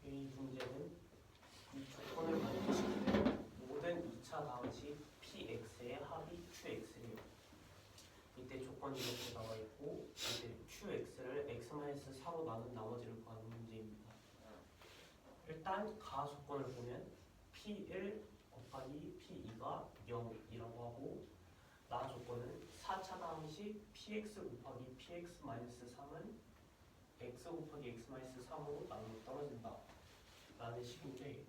이 문제는 이 조건을 만족시키는 모든 2차 다항식 px의 합이 qx래요. 이때 조건이 이렇게 나와 있고 이제 qx를 x-4로 나눈 나머지를 구하는 문제입니다. 일단 가 조건을 보면 p1 곱하기 p2가 0이라고 하고 나 조건은 4차 다항식 px 곱하기 px-3은 x 곱하기 x-3으로 나누어 떨어진다 라는 식인데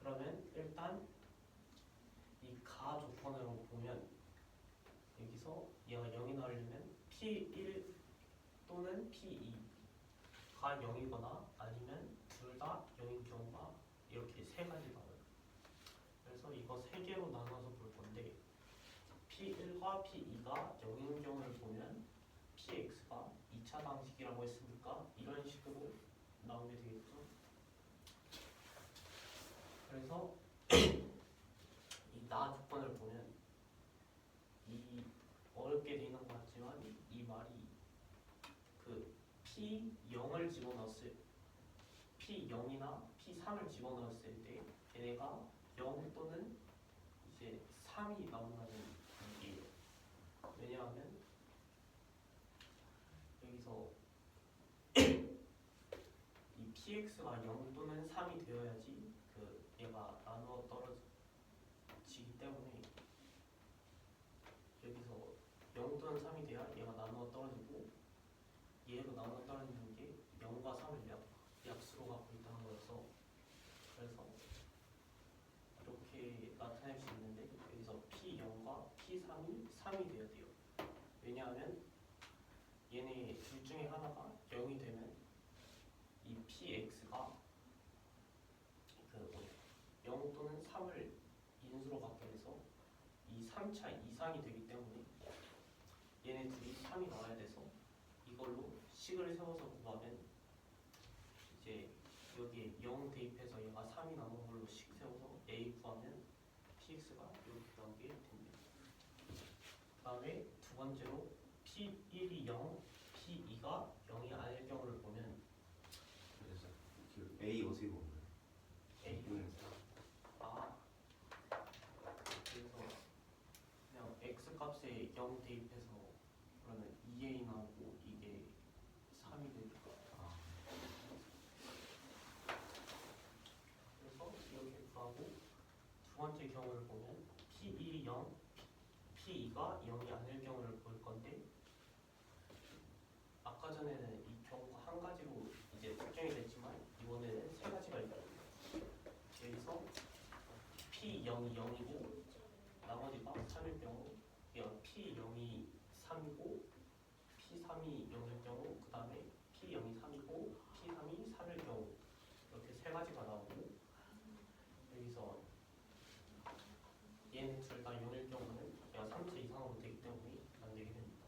그러면 일단 이 가 조건으로 보면 여기서 얘가 0이 나오려면 p1 또는 p2가 0이거나 아니면 둘 다 0인 경우가 이렇게 세 가지 나와요. 그래서 이거 세 개로 나눠서 볼 건데 p1과 p2가 0인 경우를 보면 px가 2차 방식이라고 했으니까 이런 식으로 나오게 되겠죠. 그래서 이 나 조건을 보면 이 어렵게 돼 있는 것 같지만 이 말이 그 p0을 집어넣었을 p0이나 p3을 집어넣었을 때 얘네가 0 또는 이제 3이 나온다는 얘기예요. 왜냐하면 여기서 이 px가 0 또는 3이 되어야지 그 얘가 나누어 떨어지기 때문에 여기서 0 또는 3이 돼야 얘가 나누어 떨어지고 얘로 나누어 떨어지는 게 0과 3을 약수로 갖고 있다는 거여서 그래서 이렇게 나타낼 수 있는데 여기서 p0과 p3이 3이 돼야 돼요. 왜냐하면 얘네 둘 중에 하나가 0이 되면 이 px가 그 0 또는 3을 인수로 갖게 돼서 이 3차 이상이 되기 때문에 얘네 둘이 3이 나와야 돼서 이걸로 식을 세워서 구하면 이제 여기에 0 대입해서 얘가 3이 나오는 걸로 식 세워서 a 구하면 px가 이렇게 나오게 됩니다. 그 다음에 두 번째로 p1이 0, p2가 0이 아닐 경우를 보면 그래서 그 A 어떻게 보는 거예요? a B는 그래서 그냥 x 값에 0 대입해서 그러면 2a 나오고 이게 3이 되니까 그래서 이렇게 구하고 두 번째 경우를 보면 p1이 0, p2가 0이 아닐 경우를 볼 건데 아까 전에는 이 경우가 한 가지로 이제 특정이 됐지만 이번에는 세 가지가 있거든요. 여기서 p0이 0이고 나머지가 3일 경우 p0이 3이고 p3이 0일 경우 그 다음에 p0이 3이고 p3이 3일 경우 이렇게 세 가지가 나오고 여기서 얘네 둘 다 0일 경우는 얘가 3차 이상으로 되기 때문에 안 되게 됩니다.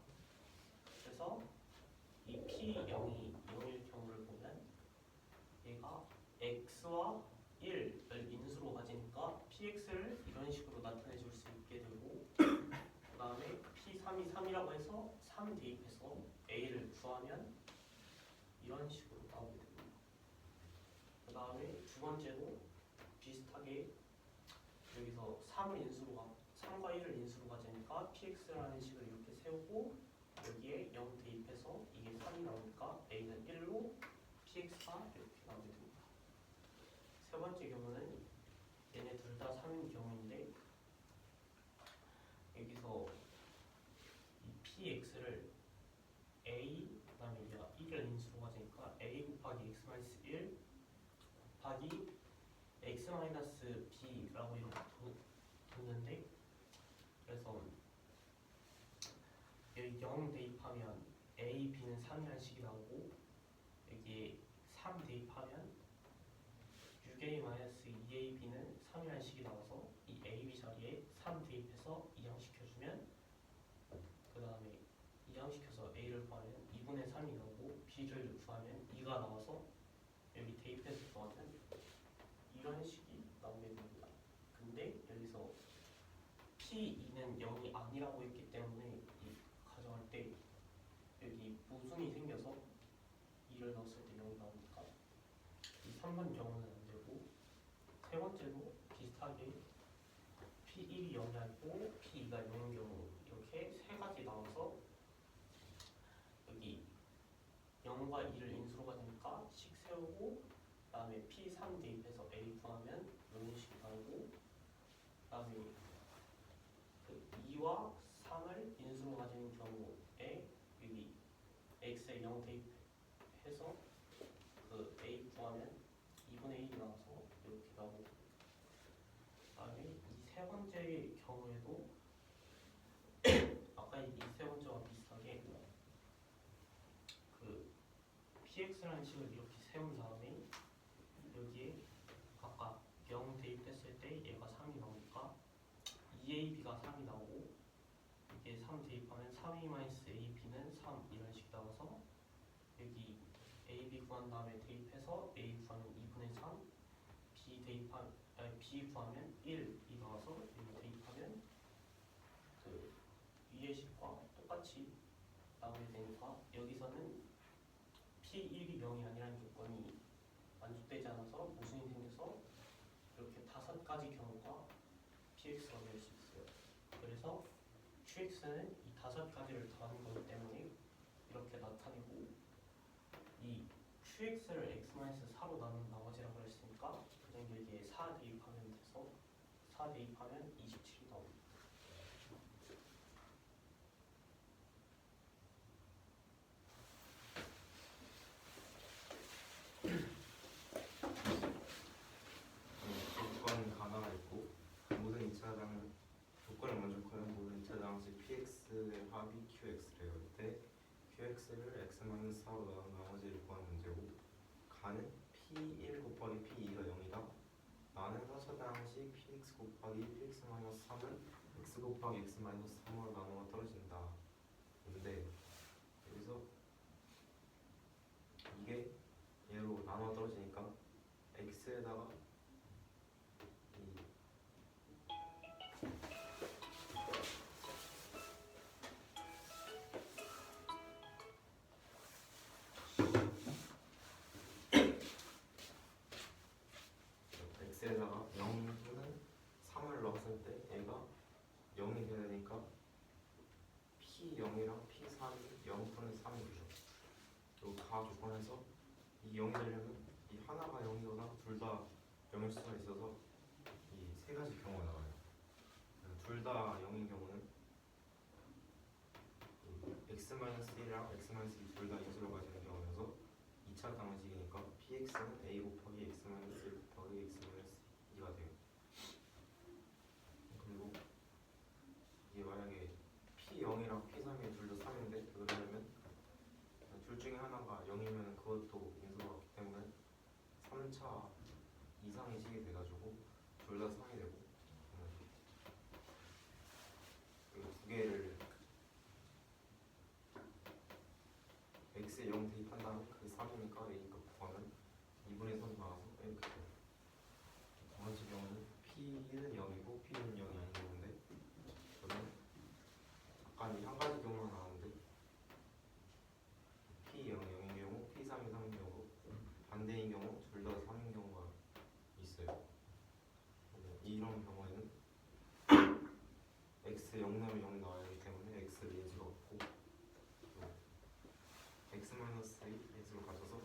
그래서 이 p0이 0일 경우를 보면 얘가 x와 1을 인수로 가지니까 px를 이런 식으로 나타내 줄 수 있게 되고 그 다음에 p3이 3이라고 해서 3 대입해서 a를 구하면 이런 식으로 나오게 됩니다. 그 다음에 두 번째도 비슷하게 여기서 3과 1을 인수로 가지니까 px라는 식을 이렇게 세우고 여기에 0 대입해서 이게 3이 나오니까 a는 1로 px가 이렇게 나오게 됩니다. 세 번째 경우는 얘네 둘 다 3인 경우인데 여기서 이 px를 a 그 다음에 얘가 1을 인수로 가지니까 a 곱하기 x-1 곱하기 x-b라고 이렇게 뒀는데 그래서 여기 0 대입하면 a, b는 3이라는 식이 나오고 여기에 3 대입하면 6a-2ab는 3이라는 식이 나와서 이 ab 자리에 3 대입해서 이항시켜주면 그 다음에 이항시켜서 a를 구하면 2분의 3이 나오고 b를 구하면 2가 나와서 여기 대입해서 구하면 이런 식이 나오게 됩니다. 근데 여기서 p2는 0이 아니라고 했기 때문에 이 가정할 때 여기 모순이 생겨서 2를 넣었을 때 0이 나옵니다. 3번 경우는 안 되고 세 번째도 비슷하게 P1이 0이 아니고 P2가 0인 경우 이렇게 세 가지 나와서 여기 0과 2를 인수로 가지니까 식 세우고 그다음에 P3 대입해서 A 구하면 0씩 나오고 그다음에 그 2와 3을 인수로 가지는 경우에 여기 X에 0 대입해서 그 A 구하면 2분의 1이 나와서 이렇게 나오고 그다음에 이 세 번째 경우에도 아까 이 세 번째와 비슷하게 그 px라는 식을 이렇게 세운 다음에 여기에 아까 0 대입했을 때 얘가 3이 나오니까 2ab가 3이 나오고 이게 3 대입하면 3a-ab는 3 이런 식 나와서 여기 ab 구한 다음에 대입해서 a 구하면 2분의 3 b 구하면 1이 나와서 여기 대입하면 그 위의 식과 똑같이 나오게 되니까 여기서는 P1이 0이 아니라는 조건이 만족되지 않아서 모순이 생겨서 이렇게 5가지 경우가 PX가 될 수 있어요. 그래서 QX는 이 5가지를 더하는 거기 때문에 이렇게 나타내고 이 QX를 X-4로 나눈 나머지라고 했으니까 그냥 여기에 4 대입하면 돼서 4 대입하면 27이 나옵니다. 조건 하나가 있고 모든 2차장 조건을 만족하는 모든 2차 장식 px의 합이 qx래요. 이때 qx를 x-4로 나눈 나머지를 구하는 문제고 가는 p1 곱하기 p2가 0이다. 나는 4차 장식 px 곱하기 px-3은 x 곱하기 x-3으로 나누어 떨어진다. 근데 여기서 이게 얘로 나누어 떨어지니까 x에다가 x에다가 0은 3을 넣었을 때 얘가 0이 되니까 p0이랑 p3이 0분의 3이죠. 그리고 다 조건에서 이 0이 되려면 이 하나가 0이거나 둘 다 0일 수가 있어서 이 세 가지 경우가 나와요. 둘 다 0인 경우는 x-1이랑 x-2 둘 다 인수로 가지는 경우여서 2차 방식이니까 px는 a 곱하기 x-1 곱하기 x-2가 돼요. 그리고 이게 만약에 p0이랑 p3이 둘 다 3인데 그러려면 둘 중에 하나가 0이면 그것도 인수가 같기 때문에 3차 이상의 식이 돼가지고 둘 다 3이 되고 그리고 두 개를 x에 0 대입한 다음에 그게 3이니까 a가 구하면 2분의 3 나와서 이렇게 돼요. 두 번째 경우는 p는 0이고 p는 0이 아닌 경우인데 저는 아까 이 한 가지 경우만 나왔는데 p0이 0인 경우, p3이 3인 경우 반대인 경우 둘 다 3인 경우가 있어요. 이런 경우에는 x 0 넣으면 0 나와야 하기 때문에 x를 인수로 갖고 x-a x로 가져서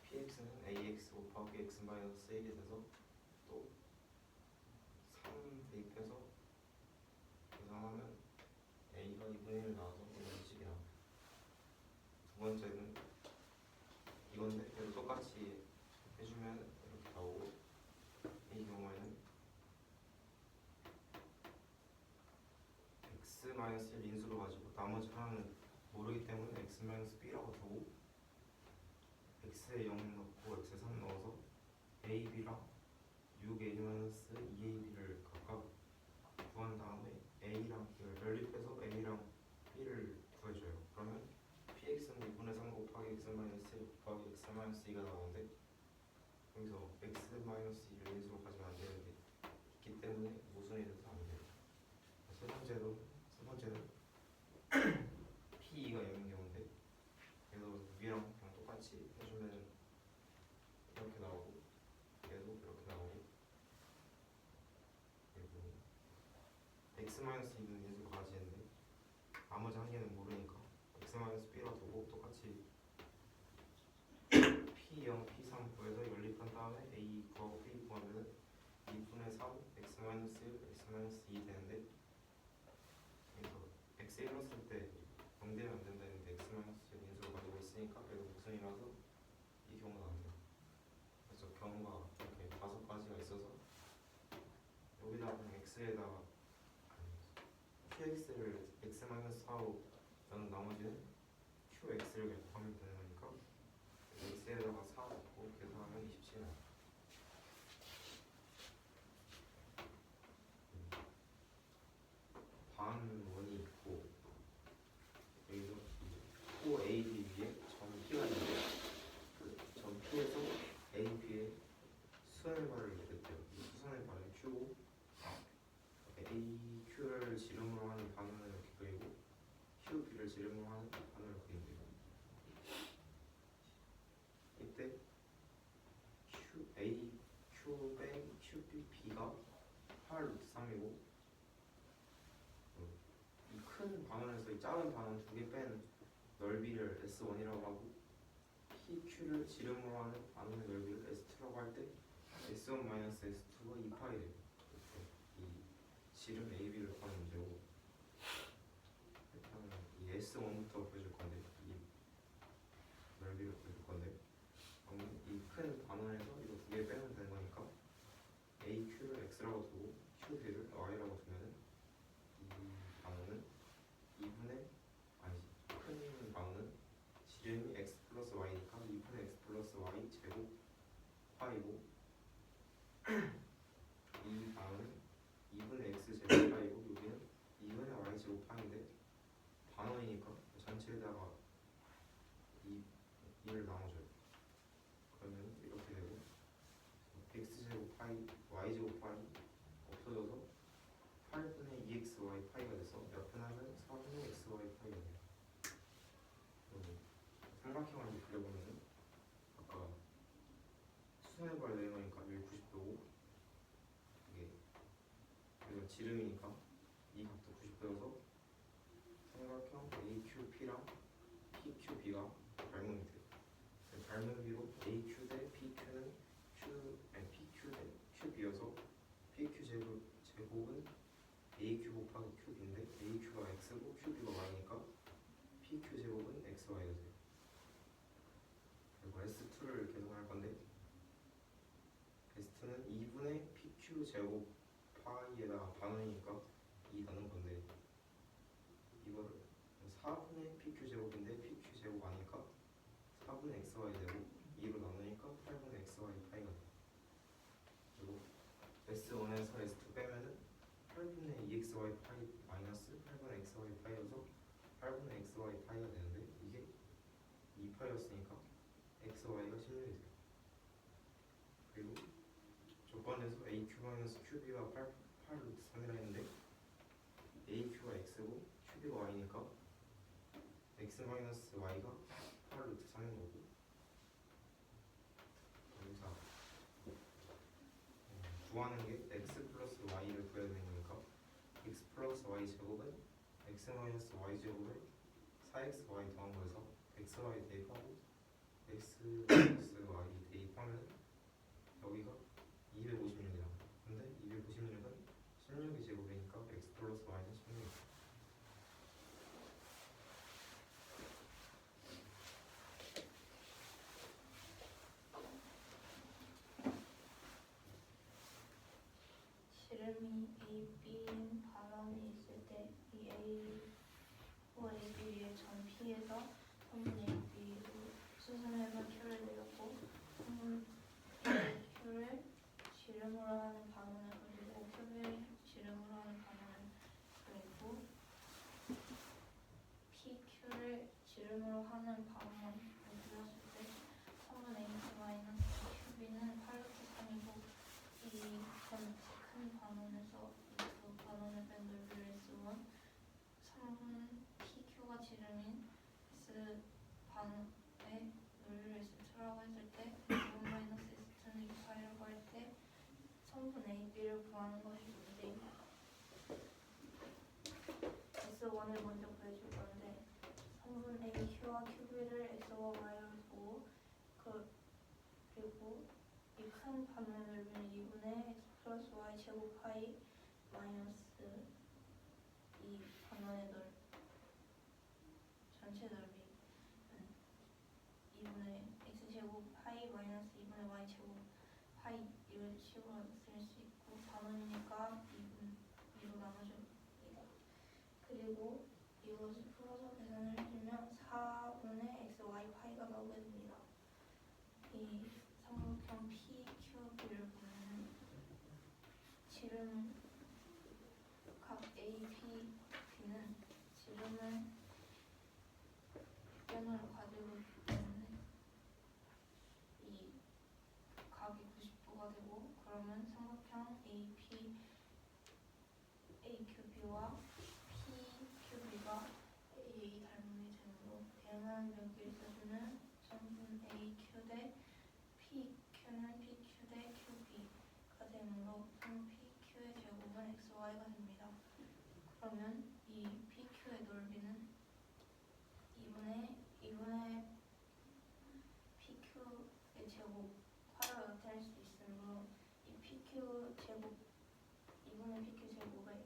px는 ax 곱하기 x-1이 돼서 또 3 대입해서 계산하면 a가 2분의 1 나와서 이런 식이 나와요. 두 번째는 이건데 얘도 똑같이 해주면 이렇게 나오고 이 경우에는 x-1 인수로 가지고 나머지 하나는 모르기 때문에 x-b라고 두고 x에 0 넣고 x에 3 넣어서 ab랑 6a-2ab를 각각 구한 다음에 a랑 b를 연립해서 a랑 b를 구해줘요. 그러면 px는 2분의 3 곱하기 x-1 곱하기 x-2가 나오는데 여기서 x-2를 인수로 가지면 안 되는데 있기 때문에 모순이 돼서 안 돼요. 세 번째는 p2가 0인 경우인데 그래서 위랑 그냥 똑같이 해주면 이렇게 나오고 x-2는 인수를 가지는데 나머지 한 개는 모르니까 x-b로 두고 똑같이 P0, P3 구해서 연립한 다음에 A 구하고 B 구하면은 2분의 3 x-1, x-2 되는데 그래서 x 1 넣었을 때 0 되면 안 된다 했는데 x-1 인수를 가지고 있으니까 그래도 무슨이라서 이 경우는 안 돼요. 그래서 경우가 이렇게 5가지가 있어서 여기다가 그냥 x에다가 qx를 x-4로 나눈 나머지는 qx를 곱하면 되는 거니까 x에다가 4 넣고 계산하면 27 나와요. 반원이 있고 여기서 코 A, B 위에 점 P가 있는데 그 점 P에서 A, B에 수선의 발을 넣겠대요. 이 수선의 발은 Q고 A, Q를 지름으로 하는 반원을 이렇게 그리고 Q, B를 지름으로 하는 반원을 그린대요. 이때 Q, A, Q 빼 Q, B, B가 8 루트 3이고 이 큰 반원에서 이 작은 반원 2개 뺀 넓이를 S1이라고 하고 PQ를 지름으로 하는 반원의 넓이를 S2라고 할 때 S1-S2가 2파이 돼요. 이 지름 AB를 구하는 문제고 일단은 이 S1부터 보여줄 건데 이 넓이를 보여줄 건데 이 큰 반원에서 이거 2개 빼면 되는 거니까 AQ를 X라고 두고 QB를 Y라고 두면은 이 반원은 2분의 아니지 큰 반원은 지름이 X 플러스 Y니까 2분의 X 플러스 Y 제곱 파이고 이 반원은 2분의 X 제곱 파이고 여기는 2분의 Y 제곱 파인데 반원이니까 전체에다가 2를 나눠줘요. 그러면 이렇게 되고 X 제곱 파이 Y 제곱 파이 없어져서 8분의 2xy 파이가 돼서 옆에 하면 4분의 xy 파이가 돼요. 그리고 삼각형을 이렇게 그려보면은 아까 수선의 발 내는 거니까 여기 90도고 이게 여기가 지름이니까 이 각도 90도여서 삼각형 AQP랑 PQB가 발목이 돼요. 발목비로 AQ 대 PQ는 PQ 대 QB여서 PQ 제곱은 AQ 곱하기 QB인데 AQ가 X고 QB가 Y니까 PQ 제곱은 XY가 돼요. 그리고 S2를 계산할 건데 S2는 2분의 PQ 제곱 파이에다가 반원이니까 2 넣는 건데 이거를 4분의 PQ 제곱인데 PQ 제곱 아니까 4분의 XY 되고 2로 나누니까 8분의 XY 파이가 돼요. 그리고 S1에서 S2 빼면은 8분의 2xy 파이 마이너스 8분의 xy 파이여서 8분의 xy 파이가 되는데 이게 2파이였으니까 xy가 16이 돼요. 그리고 조건에서 AQ-QB가 8 루트 3이라 했는데 AQ가 x고 QB가 y니까 x-y가 8 루트 3인 거고 여기서 구하는 게 x 플러스 y를 구해야 되는 거니까 x 플러스 y 제곱은 x 마이너스 y 제곱을 4xy 더한 거에서 xy 대입하고 x 마이너스 y 대입하면 여기가 256이야. 근데 256은 16이 제곱이니까 x 플러스 y는 16이야. 지름이 AB인 반원이 있을 때 이 A와 AB의 점 P에서 3분의 AB로 수선해서 Q를 내렸고 3분의 Q를 지름으로 하는 반원을 그리고 Q를 지름으로 하는 반원을 그리고 PQ를 지름으로 하는 반원을 그렸을 때 3분의 A 마이너스 QB는 8루트 3이고 이 큰 반원에서 이 반원을 뺀 넓이를 S1 3분 PQ가 지름인 S 반의 넓이를 S2라고 했을 때 S1 마이너스 S2는 2파이라고 할 때 3분 AB를 구하는 것이 문제입니다. 반원을 먼저 구해줄 건데 3분 AQ와 QB를 X와 Y로 두고 그리고 이 큰 반원의 넓이는 2분의 X 플러스 Y 제곱 파이 마이너스 이 반원의 전체 넓이는 2분의 X 제곱 파이 마이너스 2분의 Y 제곱 파이 이런 식으로 쓸 수 있고 반원이니까 2로 나눠줍니다. 그리고 이것을 풀어서 계산을 해주면 4분의 x, y, 파이가 나오게 됩니다. 이 삼각형 PQB를 보면 지름 각 A, P, B는 지름을 변으로 가지고 있기 때문에 이 각이 90도가 되고 그러면 삼각형 AP, AQB와 PQB가 A 닮음이 되므로 대응하는 변기를 써주면 3분 AQ 대 PQ는 PQ 대 QB가 되므로 3PQ의 제곱은 XY가 됩니다. 그러면 이 PQ의 넓이는 2분의 PQ의 제곱화로 나타낼 수 있으므로 이 PQ 제곱 2분의 PQ 제곱에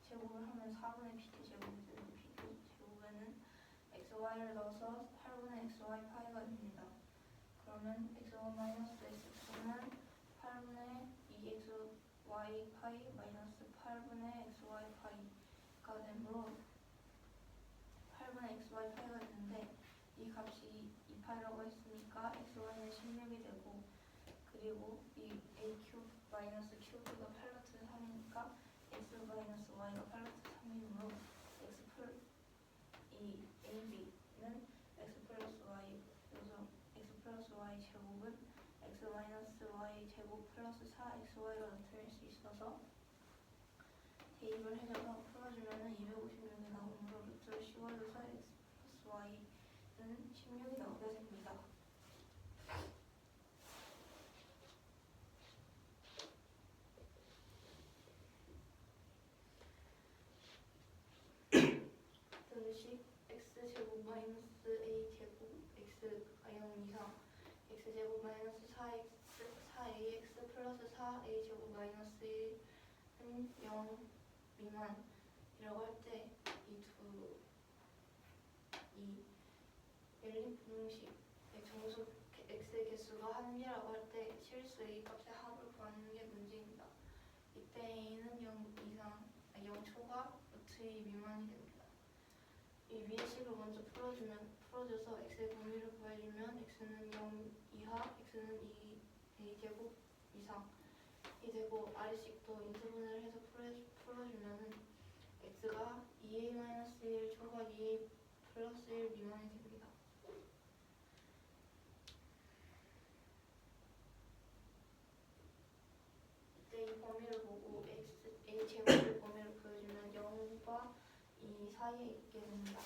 제곱을 하면 4분의 PQ 제곱이 되고 PQ 제곱에는 XY를 넣어서 8분의 XY 파이가 됩니다. 그러면 X1 마이너스 X는 8분의 2XY 파이 마이너스 8분의 XY 파이가 되므로 8분의 XY 파이가 되는데 이 값이 2파이라고 했으니까 XY는 16이 되고 그리고 이 AQ 마이너스 QB가 8루트 3이니까 X 마이너스 Y가 8루트 3이므로 이 AB는 X 플러스 Y 그래서 X 플러스 Y 제곱은 X 마이너스 Y 제곱 플러스 4XY로 나타낼 수 있어서 대입을 해줘서 풀어주면 256이 나오므로 루트를 씌워줘서 X 플러스 Y는 16이 나오게 됩니다. 등식 X제곱 마이너스 A제곱 X0 이상 X제곱 마이너스 4AX 플러스 4A제곱 마이너스 1은 0 미만이라고 할 때 이 연립 분식의 정수 X의 개수가 한개라고 할 때 실수 A 값의 합을 구하는 게 문제입니다. 이때 A는 0 이상, 0 초과 루트 2 미만이 됩니다. 이 위의 식을 먼저 풀어줘서 x의 범위를 구해주면 x는 0 이하, x는 2a제곱 이상이 되고 아래식도 인수분해를 해서 풀어주면 x가 2a-1 초과 2a 플러스 1 미만이 됩니다. 이때 이 범위를 보고 a제곱의 범위를 구해주면 0과 2 사이에 있게 됩니다.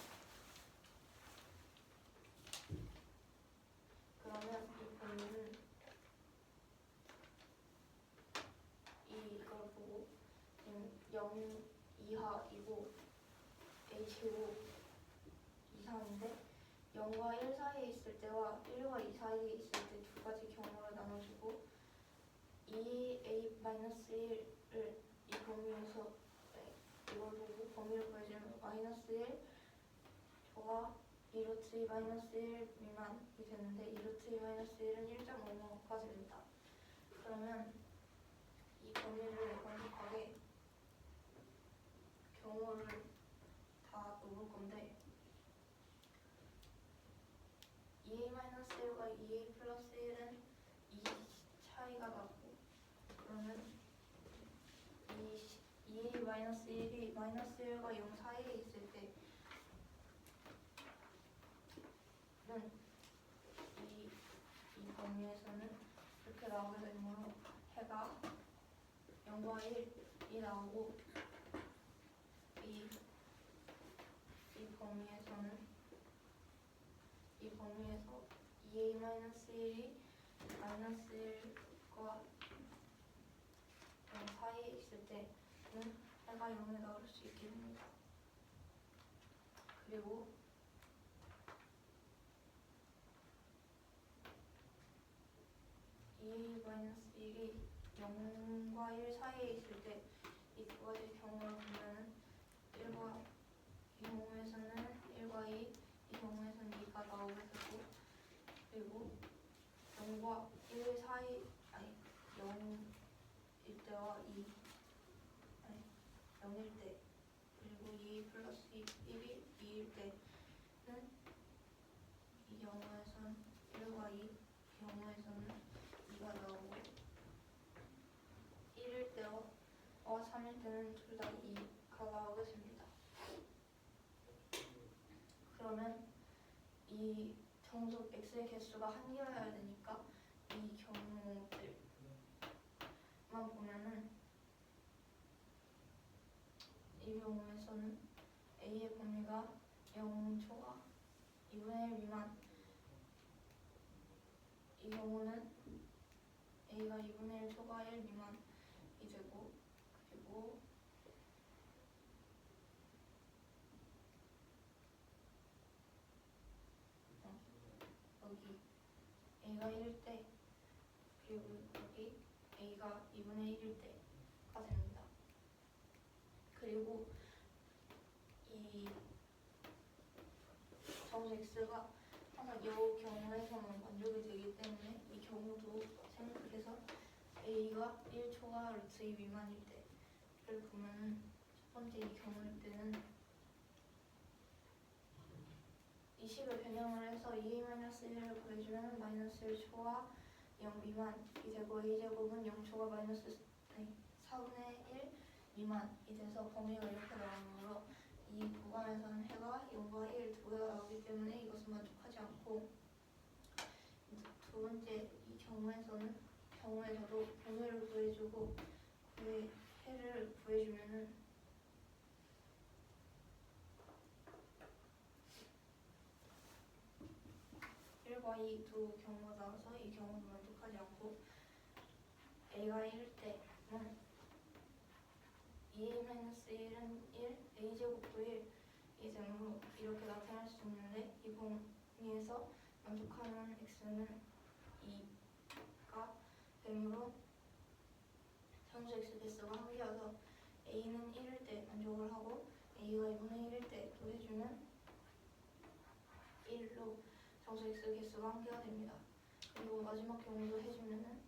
그러면 이 범위는 이걸 보고 0 이하이고 a제곱 이상인데 0과 1 사이에 있을 때와 1과 2 사이에 있을 때 두 가지 경우를 나눠주고 2a-1을 이 범위에서 이걸 보고 범위를 구해주면 마이너스 1 저와 2루트 2 마이너스 1 미만이 되는데 2루트 2 마이너스 1은 1.5가 됩니다. 그러면 이 범위를 완벽하게 경우를 다 놓을 건데 2a-1과 2a 플러스 1은 2 차이가 나고 그러면 2a-1이 마이너스 1과 0 사이에 있을 때는 이 범위에서는 이렇게 나오게 되므로 해가 0과 1이 나오고 이 범위에서 2a-1이 마이너스 1과 0 사이에 있을 때는 해가 0에 나올 수 있게 됩니다. 그리고 (2a-1이) 0과 1 사이에 있을 때 이 두 가지 경우를 보면은 1과 이 경우에서는 1과 2, 이 경우에서는 2가 나오게 되고, 그리고 0과 1 사이, 아니 0일 때와 2, 아니 0일 때, 그리고 2 플러스 1이 2일 때는 이 경우에선 1과 2, 이 경우에서는 2가 나오고, 1일 때와 3일 때는 둘 다 2가 나오게 됩니다. 그러면 이 정속 x의 개수가 한 개여야 되니까 이 경우들만 보면은 이 경우에서는 a의 범위가 0초가 2분의 1 미만, 이 경우는 a가 2분의 1 초과 1 미만이 되고, 그리고 여기 a가 1일 때, 그리고 여기 a가 2분의 1일 때가 됩니다. 그리고 이 정수 x가 항상 이 경우에서만 만족이 되기 때문에 이 경우도 생각해서 a가 1초가 루트 2 미만일 때를 보면은 첫 번째 이 경우일 때는 이 식을 변형을 해서 2a-1을 구해주면 마이너스 1초와 0 미만이 되고, a제곱은 0초가 마이너스 4분의 1 미만이 돼서 범위가 이렇게 나오므로 이 구간에서는 해가 0과 1 두 개가 나오기 때문에 이것은 만족하지 않고, 두 번째 이 경우에서도 범위를 구해주고 해를 구해주면은 1과 2 두 경우가 나와서 이 경우는 만족하지 않고, a가 1일 때는 2a-1은 1, a제곱도 1이 되므로 이렇게 나타날 수 있는데, 이 범위에서 만족하는 x는 2가 되므로 정수 x 개수가 한 개여서 a는 1일 때 만족을 하고, a가 2분의 1일 때 더해주면 1로 정수 x 개수가 한 개가 됩니다. 그리고 마지막 경우도 해주면은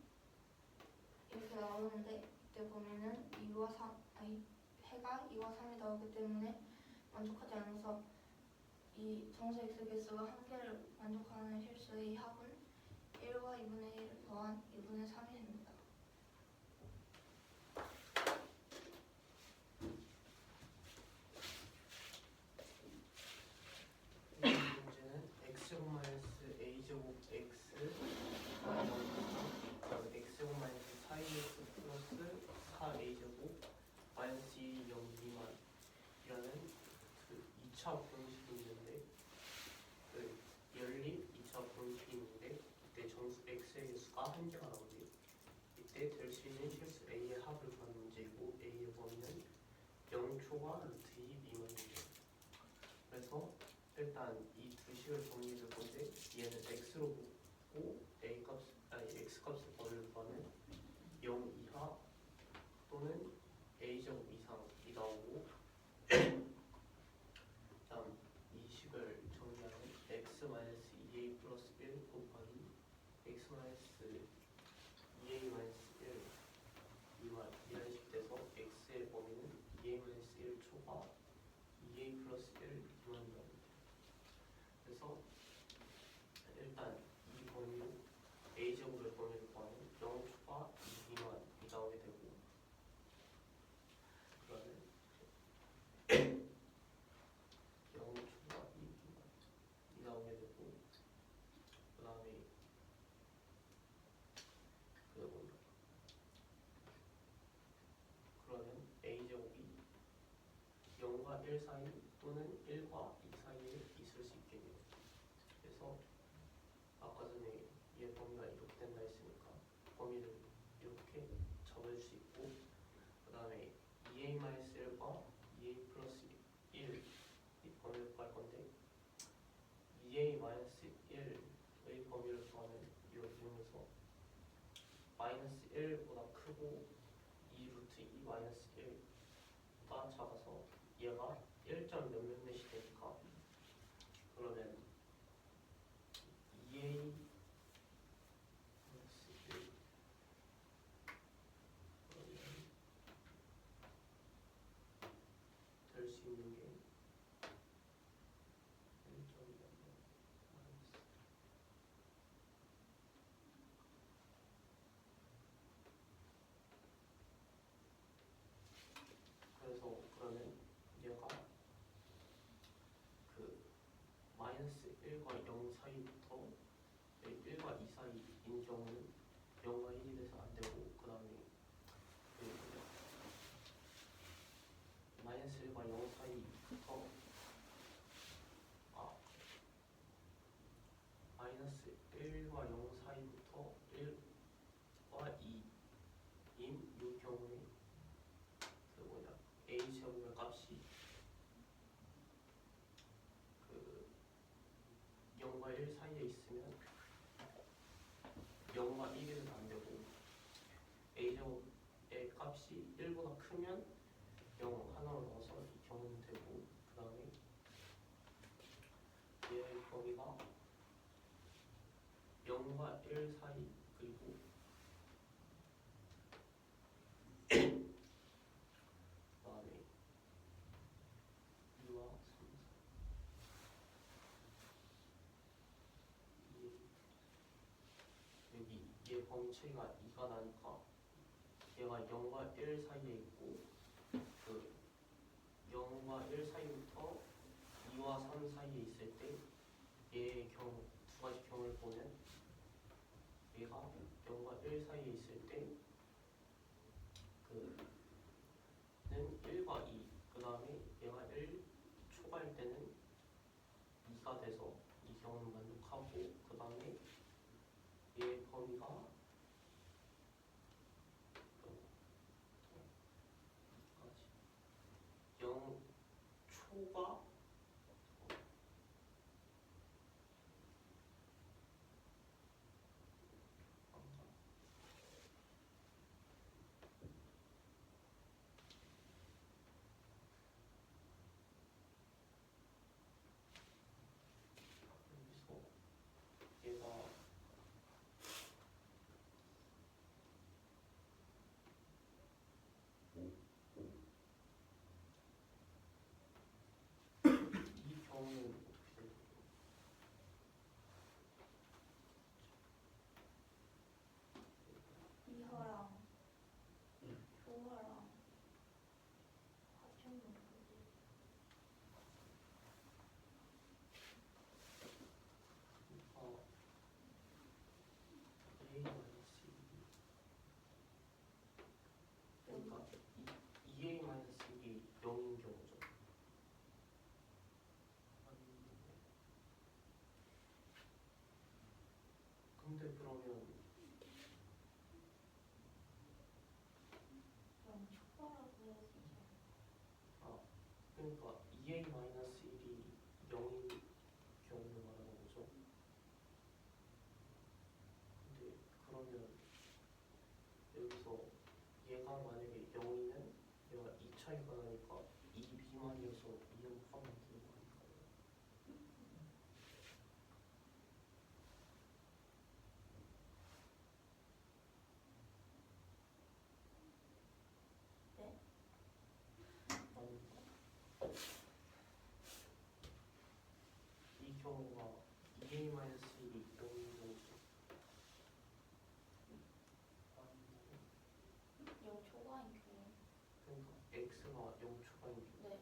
이렇게 나오는데, 이때 보면은 2와 3, 해가 2와 3이 나오기 때문에 만족하지 않아서 이 정수 x 개수가 한 개를 만족하는 실수의 합은 1과 2분의 1 더한 2분의 3이 됩니다. 이 문제는 x제곱 마이너스 a제곱 x x제곱 마이너스 4ax 플러스 4a제곱 마이너스 2 0 미만이라는 그 2차 공식이 있는데, 그 연립 2차 공식이 있는데, 이때 정수 x의 개수가 한 개가 나오는데, 이때 될 수 있는 실수 a의 합을 구하는 문제이고, a의 범위는 0초와 루트 2 미만입니다. 그래서 일단 이 두 식을 정리해줄 건데, 얘는 x로 보고 x 값의 범위를 구하면 0 이하 또는 a제곱 이상이 나오고, 다음 이 식을 정리하면 x-2a 플러스 1 곱하기 x-2a 1 미만 이런 식 돼서 x의 범위는 2a-1 초과 2a 플러스 1 미만이라고. 그래서 일단 이 범위로 a제곱의 범위를 구하면 0초과 2 미만이 나오게 되고, 그러면 0초과 2 미만이 나오게 되고, 그 다음에 그러면 a제곱이 0과 1 사이 또는 1과 2 사이에 있을 수 있겠네요. 그래서 아까 전에 얘 범위가 이렇게 된다 했으니까 범위를 이렇게 잡을 수 있고, 그 다음에 2a-1과 2a 플러스 1 이 범위를 구할 건데, 2a-1의 범위를 구하는 이를 이용해서 마이너스 1보다 크고 2 루트 2 마이너스 1보다 작아서 얘가 1점 몇몇 넷이 되니까 그러면 2a 마이너스 1 그러면 될 수 있는 게 1점 몇몇 마이너스 그래서 그러면 얘가 그 마이너스 1과 0 사이부터 1과 2 사이인 경우는 0과 1이 돼서 안 되고 그 다음에 마이너스 1과 0 사이부터 마이너스 1과 0 사이부터 1과 2인 이 경우에 그 뭐냐 a 제곱의 값이 그 0과 1 사이에 있으면 0과 1이 돼서 안 되고 a 제곱의 값이 1보다 크면 0 하나로 넣어서 이 경우는 되고 그 다음에 얘의 범위가 0과 1 사이 그리고 그 다음에 2와 3, 4 여기 얘 범위 차이가 2가 나니까 얘가 0과 1 사이에 있고 그 0과 1 사이부터 2와 3 사이에 있을 때 얘의 경우 두 가지 경우를 보면 얘가 0과 1 사이에 있을 때 그는 1과 2, 그 다음에 얘가 1 초과일 때는 2가 돼서 이 경우는 만족하고 그 다음에 얘의 범위가 0 초과 여기서 얘가 이 경우는 어떻게 될까요? 이하랑 효하랑 합치면 뭐지? a 마이너스 2 그러니까 2a 마이너스 1이 0인 경우죠. 근데 그러면 그럼 초과라고 해야 되지. 그러니까 2a 마이너스 1이 0인 경우를 말하는 거죠. 근데 그러면 여기서 얘가 만약에 0이면 얘가 2 차이가 나니까 2 미만이어서 2는 포함 안 되는 거 아닐까요? 네? 아닌가? 이 경우가 2a 마이너스 1이 0인 경우죠. 아닌가요? 0 초과인 경우. 그러니까 x가 0 초과인 경우. 네.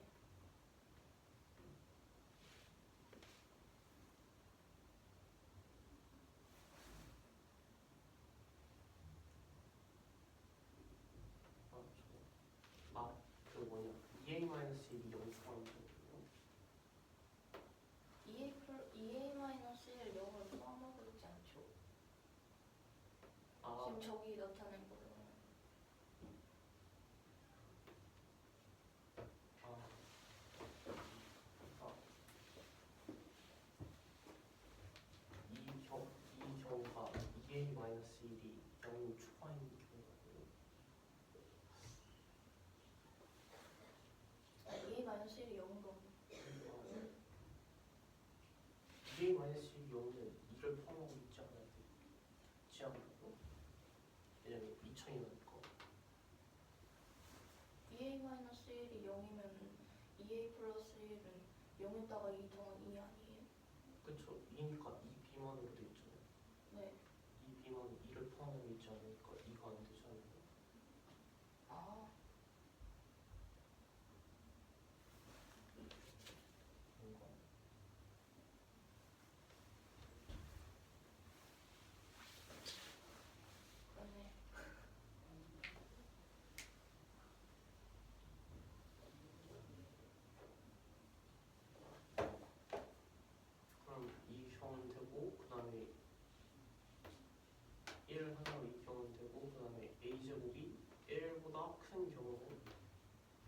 그 뭐냐 2a 마이너스 1이 0 초과인 경우요. 2a 마이너스 1 0을 포함하고 있지 않죠? 지금 저기 나타낸 거는 그러니까 2a 마이너스 1이 0 초과인 경우는 2a 마이너스 1이 0도 2a 마이너스 1이 0은 2를 포함하고 있지 않나요? 왜냐면 2000이니까 2a 마이너스 1이 0이면 2a 플러스 1은 0에다가 2 더한 2 아니에요? 그쵸? 2니까 2 비만으로 돼 있잖아요. 네. 2 비만은 2를 포함하고 있지 않으니까 2가 안 되잖아요. 아, 뭔가 그러네. 그럼 이 경우는 되고 그 다음에 1 하나로 이 경우는 되고 그 다음에 a제곱이 1보다 큰 경우는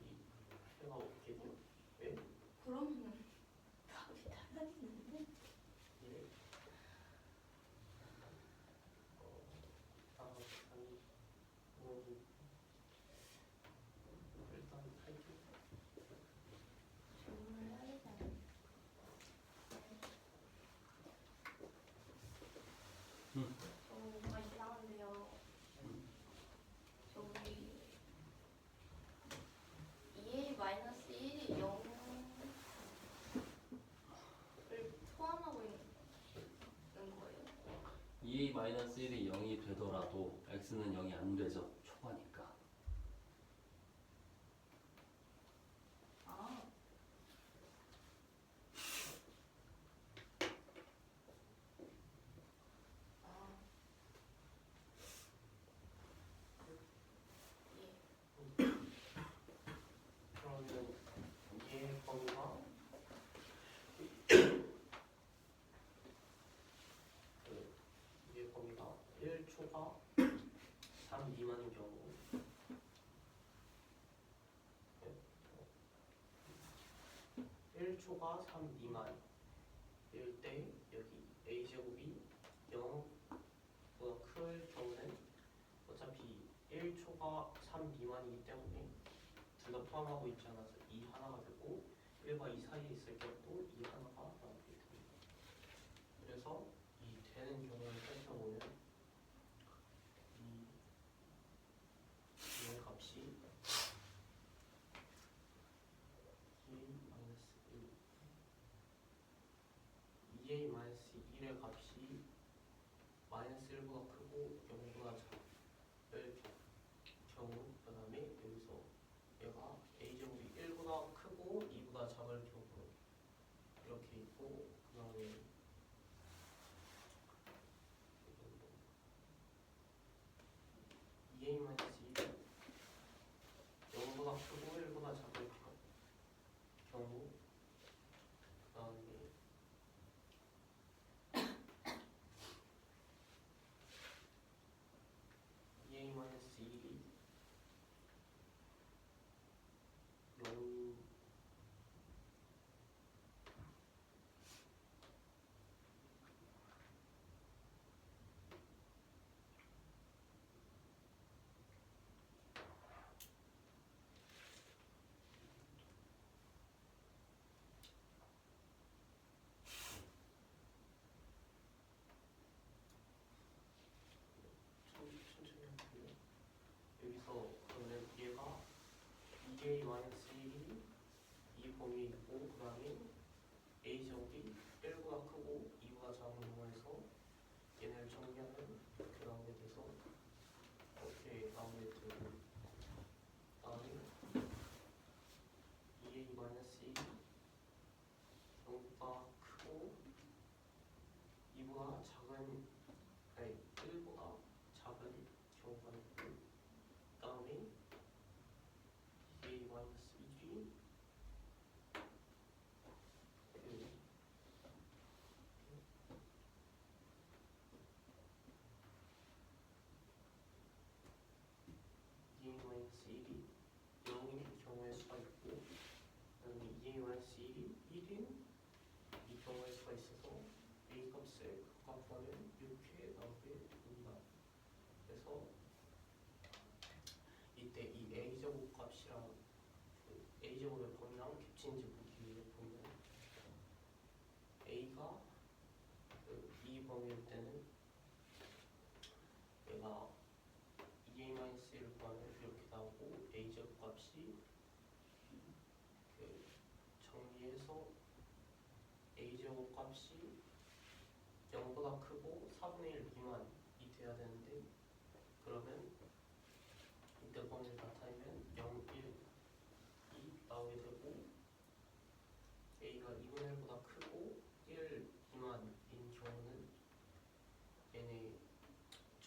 이 해가 어떻게 돼요? 왜? 그러면은 답이 달라지는데? 1 아니 일단 할게요. 질문을 해야 되지 않나? 저 뭔가 이상한데요. 저 우리 2a 마이너스 1이 0을 포함하고 있는 거예요? 2a-1이 0이 되더라도 x는 0이 안 되죠. 초과니까. 아, 아, 예. 그러면 얘의 범위가 얘의 범위가 1초가 3 미만인 경우 1초가 3 미만일 때 여기 a제곱이 0보다 클 경우는 어차피 1초가 3 미만이기 때문에 둘 다 포함하고 있지 않아서 2 하나가 되고 1과 2 사이에 있을 경우도 2 하나가 나오게 됩니다. 그래서 이 되는 경우를 살펴보면 이의 값이 2a 마이너스 1의 값이 마이너스 1보다 크고 0보다 작을 경우 그 다음에 여기서 얘가 a제곱이 1보다 크고 2보다 작을 경우 이렇게 있고 그 다음에 2a 마이너스 1이 0보다 크고 1보다 작을 경우 그 다음에 2a 마이너스 1이 0 천천히 할게요. 여기서 그러면 얘가 2a 마이너스 1이 이 범위에 있고 그 다음에 a제곱이 1보다 크고 2보다 작은 경우에서 얘네를 정리하면 이렇게 나오게 돼서 이렇게 나오게 되고 그 다음에 2a 마이너스 1이 0보다 크고 2보다 작은 아니 1보다 작은 경우가 있고 그 다음에 2a 마이너스 1이 a제곱 값이 0보다 크고 4분의 1 미만이 돼야 되는데 그러면 이때 범위를 나타내면 0, 1, 2 나오게 되고 a가 2분의 1보다 크고 1 미만인 경우는 얘네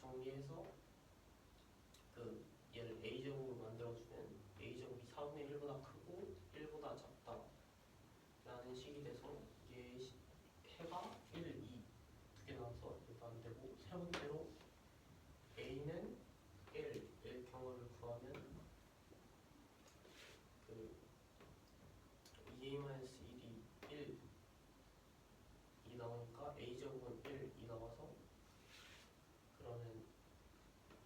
정리해서 그 얘를 a제곱으로 만들어주면 a제곱이 4분의 1보다 크고 1보다 작다 라는 식이 돼서 얘 해가 1, 2 두 개 나와서 이것도 안 되고 세 번째로 a는 1의 경우를 구하면 그 2a-1이 1 이 나오니까 a제곱은 1, 2 나와서 그러면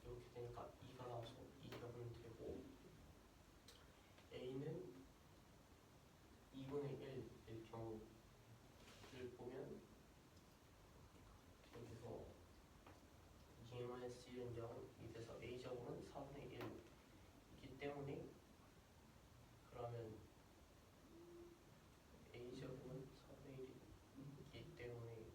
이렇게 되니까 2가 나와서 2 격은 되고 a는 2분의 1일 경우를 보면 여기서 2a-1은 0이 돼서 a제곱은 4분의 1이기 때문에 그러면 a제곱은 4분의 1이기 때문에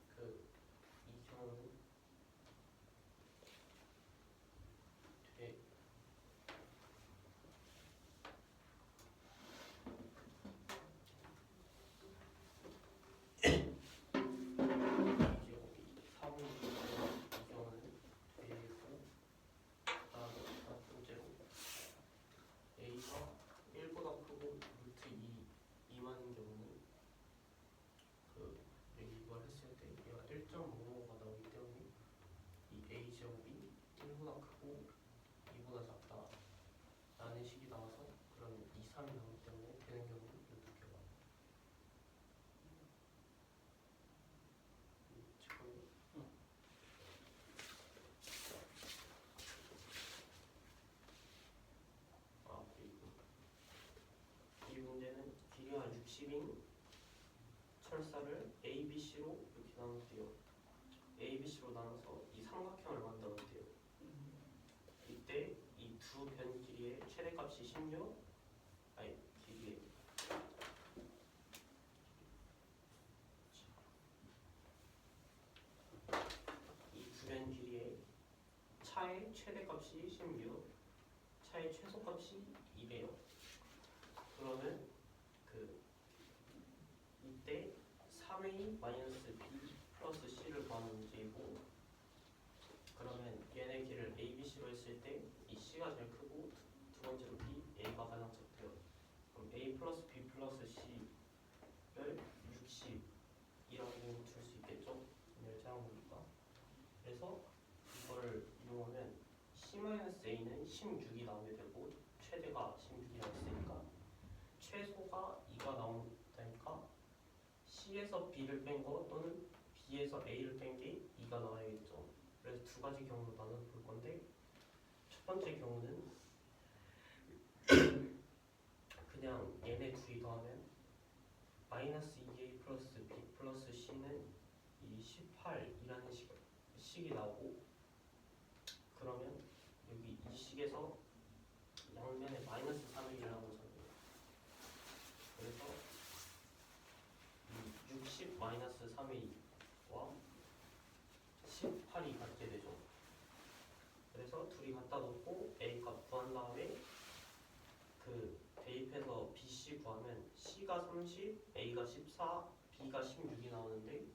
그 이 경우는 돼 a제곱이 4분의 1이 경우는 되고 그다음에 첫 번째로 a가 1보다 크고 루트 2 미만인 경우는 그 이걸 했을 때 얘가 1.55가 나오기 때문에 이 a제곱이 1보다 크고 2보다 작다 라는 식이 나와서 그러면 2, 3이 나오기 때문에 되는 경우는 이 두 개가 지금 그리고 이 문제는 길이가 60인 철사를 A, B, C로 이렇게 나눴대요. A, B, C로 나눠서 이 삼각형을 만들었대요. 이때 이 두 변 길이의 최대값이 16, 아니 길이의 이 두 변 길이의 차의 최대값이 16, 차의 최소값이 2래요. 그러면 그 이때 3a 마이너스 b 플러스 c를 구하는 문제이고 그러면 얘네 길을 a, b, c로 했을 때 이 c가 제일 크고 두 번째로 b, a가 가장 작대요. 그럼 a 플러스 b 플러스 c를 60이라고 줄 수 있겠죠? 얘를 짜놓으니까. 그래서 이거를 이용하면 c-a는 16이 나오게 되고 최대가 16이 나왔으니까 최소가 2가 나온다니까 C에서 B를 뺀 거 또는 B에서 A를 뺀 게 2가 나와야겠죠. 그래서 두 가지 경우로 나눠서 볼 건데 첫 번째 경우는 그냥 얘네 둘이 더하면 마이너스 2A 플러스 B 플러스 C는 이 18이라는 식이 나오고 그러면 여기 이 식에서 양면에 마이너스 3이라고 적어요. 그래서 60 마이너스 3a와 18이 같게 되죠. 그래서 둘이 갖다 놓고 a 값 구한 다음에 그 대입해서 bc 구하면 c가 30, a가 14, b가 16이 나오는데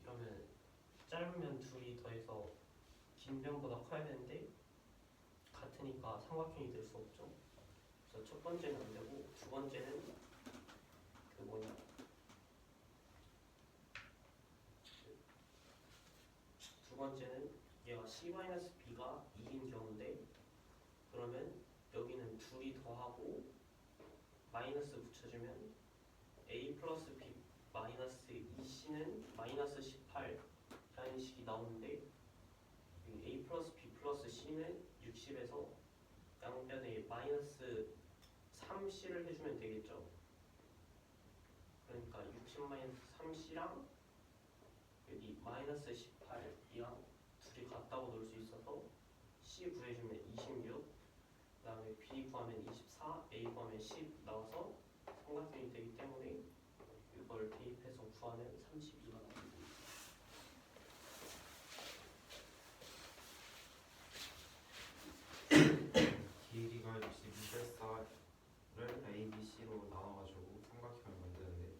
이러면 짧으면 둘이 더해서 긴 변보다 커야 되는데 같으니까 삼각형이 될 수 없죠. 그래서 첫 번째는 안 되고 두 번째는 그 뭐냐 두 번째는 얘가 c-b가 2인 경우인데 그러면 여기는 둘이 더하고 마이너스 붙여주면 a 플러스 b 마이너스 2c는 마이너스 18라는 식이 나오는데 여기 a 플러스 b 플러스 c는 60에서 양변에 마이너스 3c를 해주면 되겠죠. 그러니까 60 마이너스 3c랑 여기 마이너스 18이랑 둘이 같다고 놓을 수 있어서 C 구해주면 26, 그다음에 B 구하면 24, A 구하면 10 나와서 삼각형이 되기 때문에 이걸 대입해서 구하면 32가 나옵니다. 길이가 62를 A, B, C로 나눠가지고 삼각형을 만드는데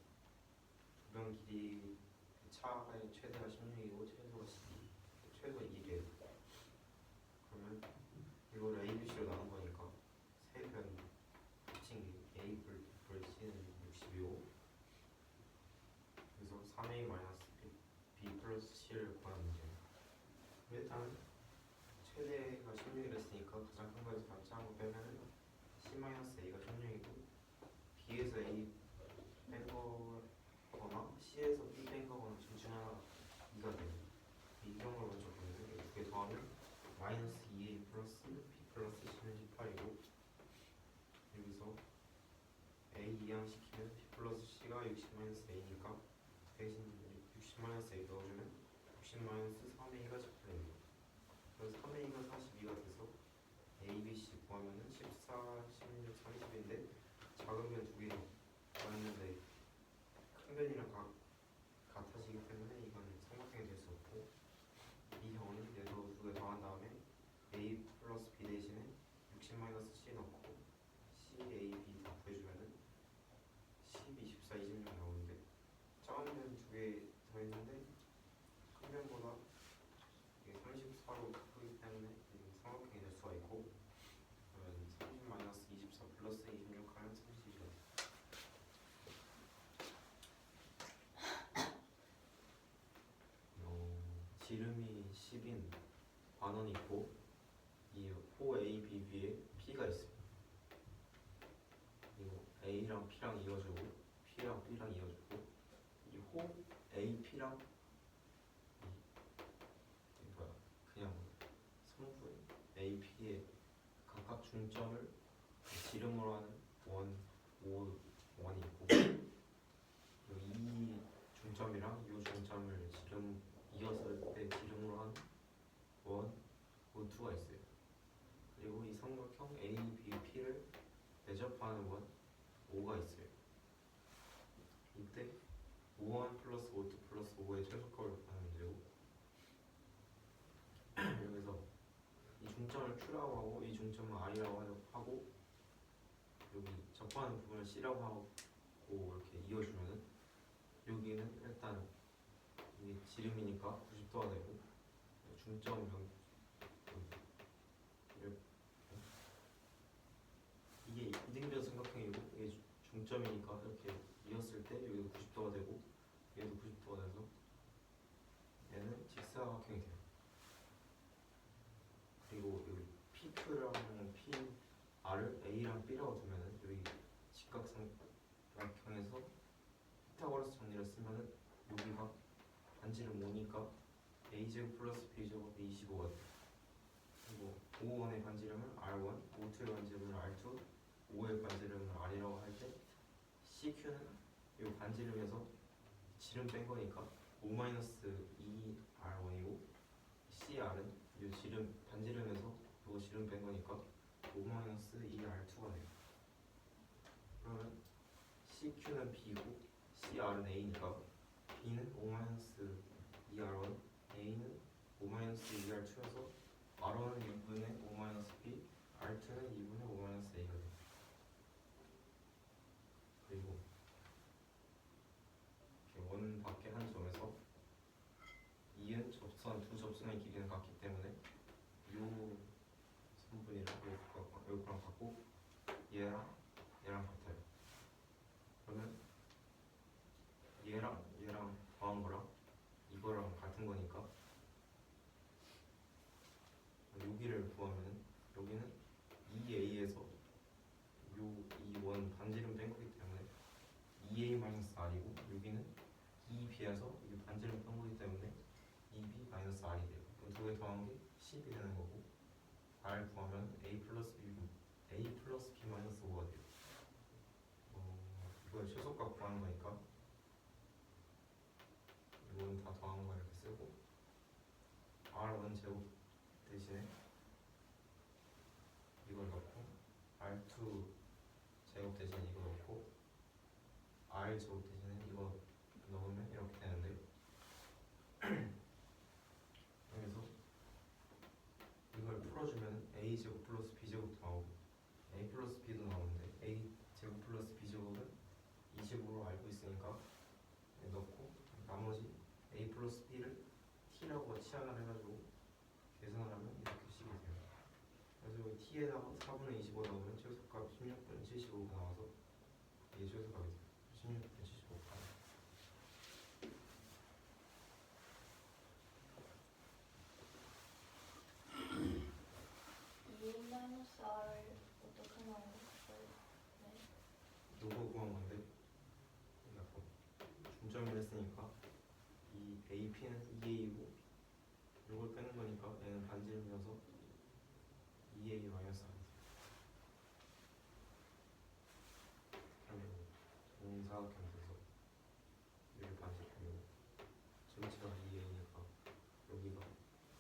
주변 길이 차의 최대가 16이고 최소가 12, 최소 1이에요. 그러면 이걸 A, B, C로 나눈 거니까 세 변 합친 게 A 불 C는 60이고 그래서 3A 마이너스 B 플러스 C를 구하는 문제예요. 일단 최대가 16이랬으니까 가장 큰 거에서 가장 작은 거 빼면은 C-A가 16이고 B에서 A 뺀 거거나 C에서 B 뺀 거거나 둘 중 하나 2가 돼요. 이 경우를 먼저 보면 이 두 개 더하면 마이너스 2A 플러스 B 플러스 C는 18이고 여기서 A 이항시키면 B 플러스 C가 60-A니까 대신 60-A 넣어주면 60-3A가 18입니다. 그래서 3A가 42가 돼서 A, B, C 구하면은 14, 16, 30인데 작은 변 두 개 구했는데 큰 변이랑 같아지기 때문에 이건 삼각형이 될 수 없고 이 경우는 얘도 두 개 더한 다음에 A 플러스 B 대신에 60-C 넣고 C, A, B 다 구해주면은 10, 24, 26 나오는데 작은 변 두 개 더했는데 큰 변보다 이게 34로 크기 때문에 이건 삼각형이 될 수가 있고 그러면 30-24 플러스 26 하면 32가 돼요. 지름이 10인 반원이 있고 이 호 A, B 위에 P가 있어요. 그리고 A랑 P랑 이어주고 P랑 B랑 이어주고 이 호 A, P랑 이 뭐야 그냥 성분 A, P의 각각 중점을 지름으로 하는 원이 있고 그리고 이 중점이랑 이 중점을 지름 이었을 때 지름으로 하는 O2가 있어요. 그리고 이 삼각형 A, B, P를 대접하는 원 O가 있어요. 이때 O1 플러스 O2 플러스 O의 최소값을 구하는 문제고 여기서 이 중점을 Q라고 하고 이 중점을 R이라고 하고 여기 접하는 부분을 C라고 하고 이렇게 이어주면은 여기는 일단 이게 지름이니까 90도가 되고 중점 이게 이등변 삼각형이고 이게 중점이니까 이렇게 이었을 때 여기도 90도가 되고 얘도 90도가 돼서 얘는 직사각형이 돼요. 그리고 여기 PQ랑 PR을 A랑 B라고 두면은 여기 직각삼각형에서 피타고라스 정리를 쓰면은 여기가 반지름 5니까 A제곱 플러스 B제곱이 25가 돼요. 그리고 O1의 반지름을 R1, O2의 반지름을 R2, O의 반지름을 R이라고 할 때 CQ는 이 반지름에서 지름 뺀 거니까 O-2R1이고 CR은 이 지름 반지름에서 이 지름 뺀 거니까 O-2R2가 돼요. 그러면 CQ는 B고 CR은 A니까 B는 O-2R1, A는 O-2R2여서 R1은 2분의 O-B, R2는 2분의 O-A가 돼요. 그리고 이렇게 원 밖에 한 점에서 이은 두 접선의 길이는 같기 때문에 이 선분이랑 요거랑 같고 얘랑 같아요. 그러면 얘랑 더한 거랑 이거랑 같은 거니까 여기를 구하면 여기는 2A에서 이 원 반지름 뺀 거기 때문에 2A-R이고 여기는 2B에서 이 반지름 뺀 거기 때문에 2B-R이 돼요. 두 개 더한 게 10이 되는 거고 R 구하면 A 플러스 B-5가 돼요. 이걸 최소값 구하는 거니까 이건 다 더한 거 이렇게 쓰고 R1 제곱 대신에 제곱 대신 이거 넣고 R 제곱 대신에 이거 넣으면 이렇게 되는데 여기서 이걸 풀어주면 A 제곱 플러스 B 제곱도 나오고 A 플러스 B도 나오는데 A 제곱 플러스 B 제곱은 20으로 알고 있으니까 넣고 나머지 A 플러스 B를 T라고 치환을 해가지고 계산을 하면 이렇게 식이 돼요. 그래서 여기 T에다가 4분의 25 넣으면 최소값 16분의 75가 나와서 이게 최소값이 돼요. 16분의 75가. E 마이너스 R 어떻게 나오는 거예요? 네. 요거 구한 건데 약간 중점을 했으니까 이 AP는 2A이고 요걸 빼는 거니까 얘는 반지름이어서 2A 마이너스 R. 동사각형 돼서 여기 반지름이고 전체가 2A니까 여기가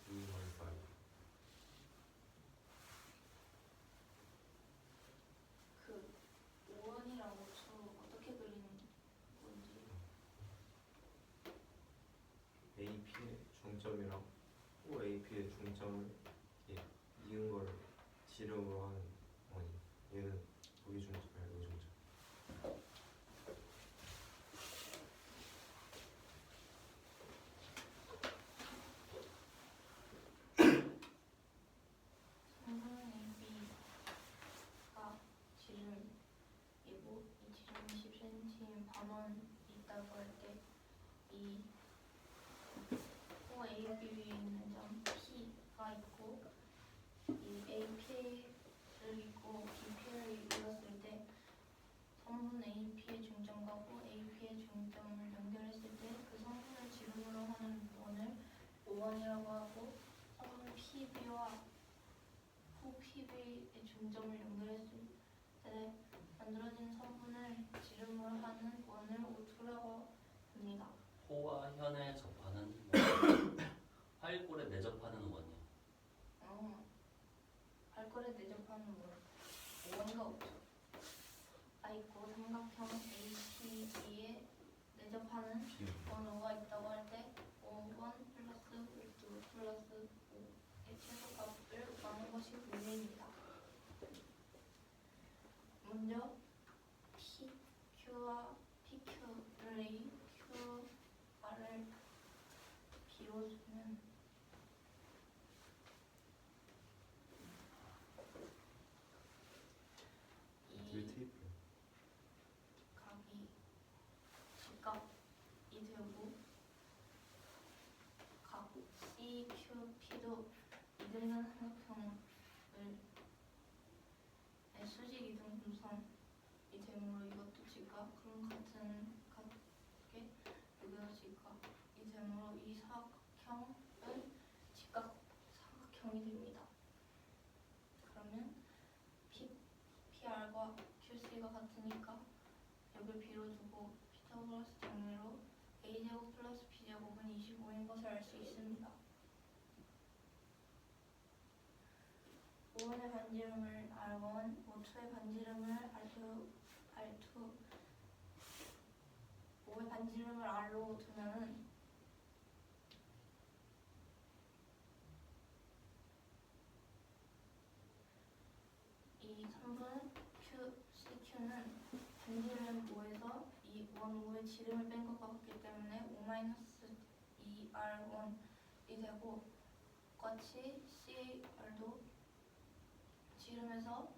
2 마이너스 R. 그 5원이랑 5초 어떻게 그리는 건지. AP의 중점이랑 또 AP의 중점을 이렇게 이은 걸 지름으로 하는 원이. 얘는 여기 중점이야, 여기 중점. 성분 AB가 지름이고 이 지름이 10cm인 반원 있다고 할 때 이 OAB 위에 있는 점 P가 있고 이 AP를 있고 BP를 이뤘을 때 성분 AP의 중점과 OAP의 중점을 연결했을 때 그 성분을 지름으로 하는 원을 5원이라고 하고 성분 PB와 PB의 중점을 연결했을 때 만들어진 성분을 지름으로 하는 원을 O2라고 합니다. 호와 현에 접하는 원. 활골에 내접하는 원이요. 발걸에 내접하는 원 5원과 5초 가 있고 삼각형 APB에 내접하는 원 5가 있다고 할 때 5원 플러스 5 플러스 5의 최소값을 구하는 것이 문제입니다. 먼저 PQ와 PQ를 QR을 B로 주면 딜 이 테이프. 각이 직각이 되고 각 CQP도 이등변 삼각형을 수직 이등 분선이 되므로 이것도 직각 그럼 같게 여기도 직각이 되므로 이 사각형은 직각 사각형이 됩니다. 그러면 PR과 QC가 같으니까 여기를 B로 두고 피타고라스 정리로 A제곱 플러스 B제곱은 25인 것을 알 수 있습니다. 5원의 반지름을 R1, 5초의 반지름을 R2, 5의 반지름을 R로 두면은 이 3분 CQ는 반지름 5에서 이 원 5의 지름을 뺀 것과 같기 때문에 5-2R1이 되고 똑같이 CR도 반지름에서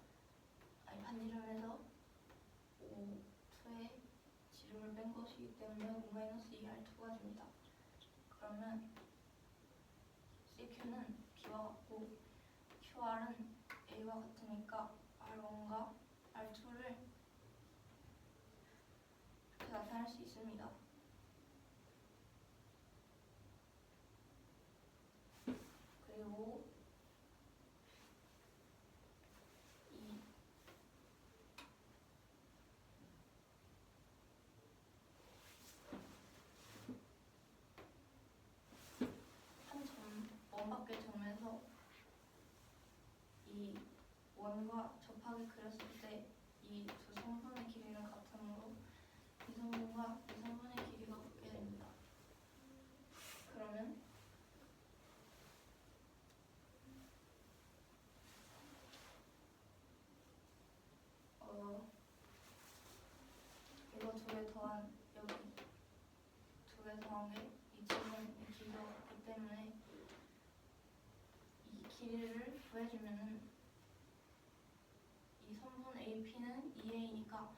5,2의 지름을 뺀 것이기 때문에 5-2R2가 됩니다. 그러면 CQ는 B와 같고 QR은 A와 같으니까 R1과 R2를 이렇게 나타낼 수 있습니다. 그리고 원 밖의 점에서 이 원과 접하게 그렸을 때 이 두 성분을 개 더한 여기 두 개 더한 게 이 지금 이 길이기 때문에 이 길이를 구해주면은 이 선분 AP는 2A니까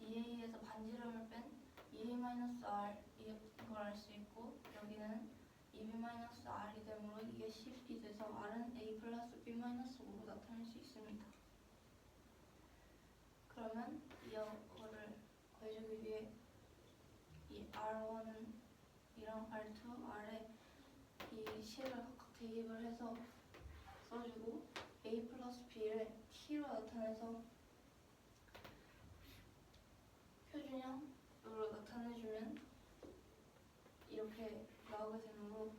2A에서 반지름을 뺀 2A-R 이걸 알 수 있고 여기는 2B-R이 되므로 이게 10이 돼서 R은 A 플러스 B-5로 나타낼 수 있습니다. 그러면 이거를 구해주기 위해 이 R1은 이랑 R2, R에 이 실을 각각 대입을 해서 써주고 A 플러스 B를 T로 나타내서 표준형으로 나타내주면 이렇게 나오게 되므로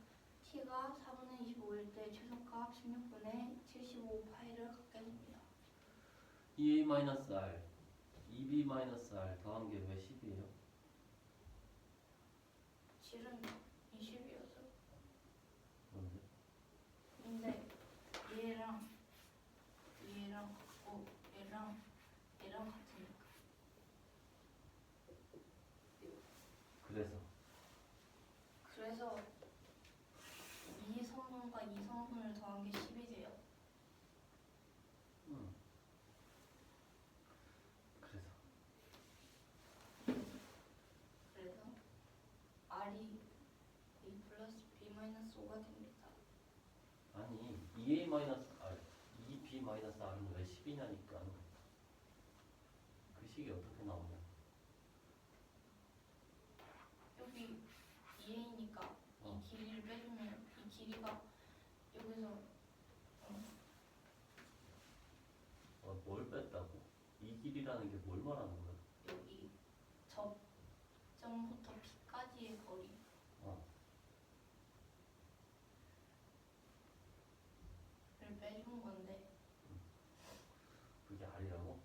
T가 4분의 25일 때 최소값 16분의 75파이를 갖게 됩니다. 2A-R 2B-R 더한 게 왜 10이에요? 실은 20이어서 그런데 근데 얘랑 같고 얘랑 같으니까 그래서 이 성분과 이 성분을 더한 게 10이 돼요. 그래서 R이 A 플러스 B-5가 됩니다. 아니 2A-R 2B-R은 왜 10이냐니까. 그 식이 어떻게 나오냐. 여기 2A니까 어. 이 길이를 빼주면 이 길이가 여기서 뭘 뺐다고? 이 길이라는 게 뭘 말하는 거야? 여기 접점부터 P까지의 거리를 빼준 건데 그게 R이라고?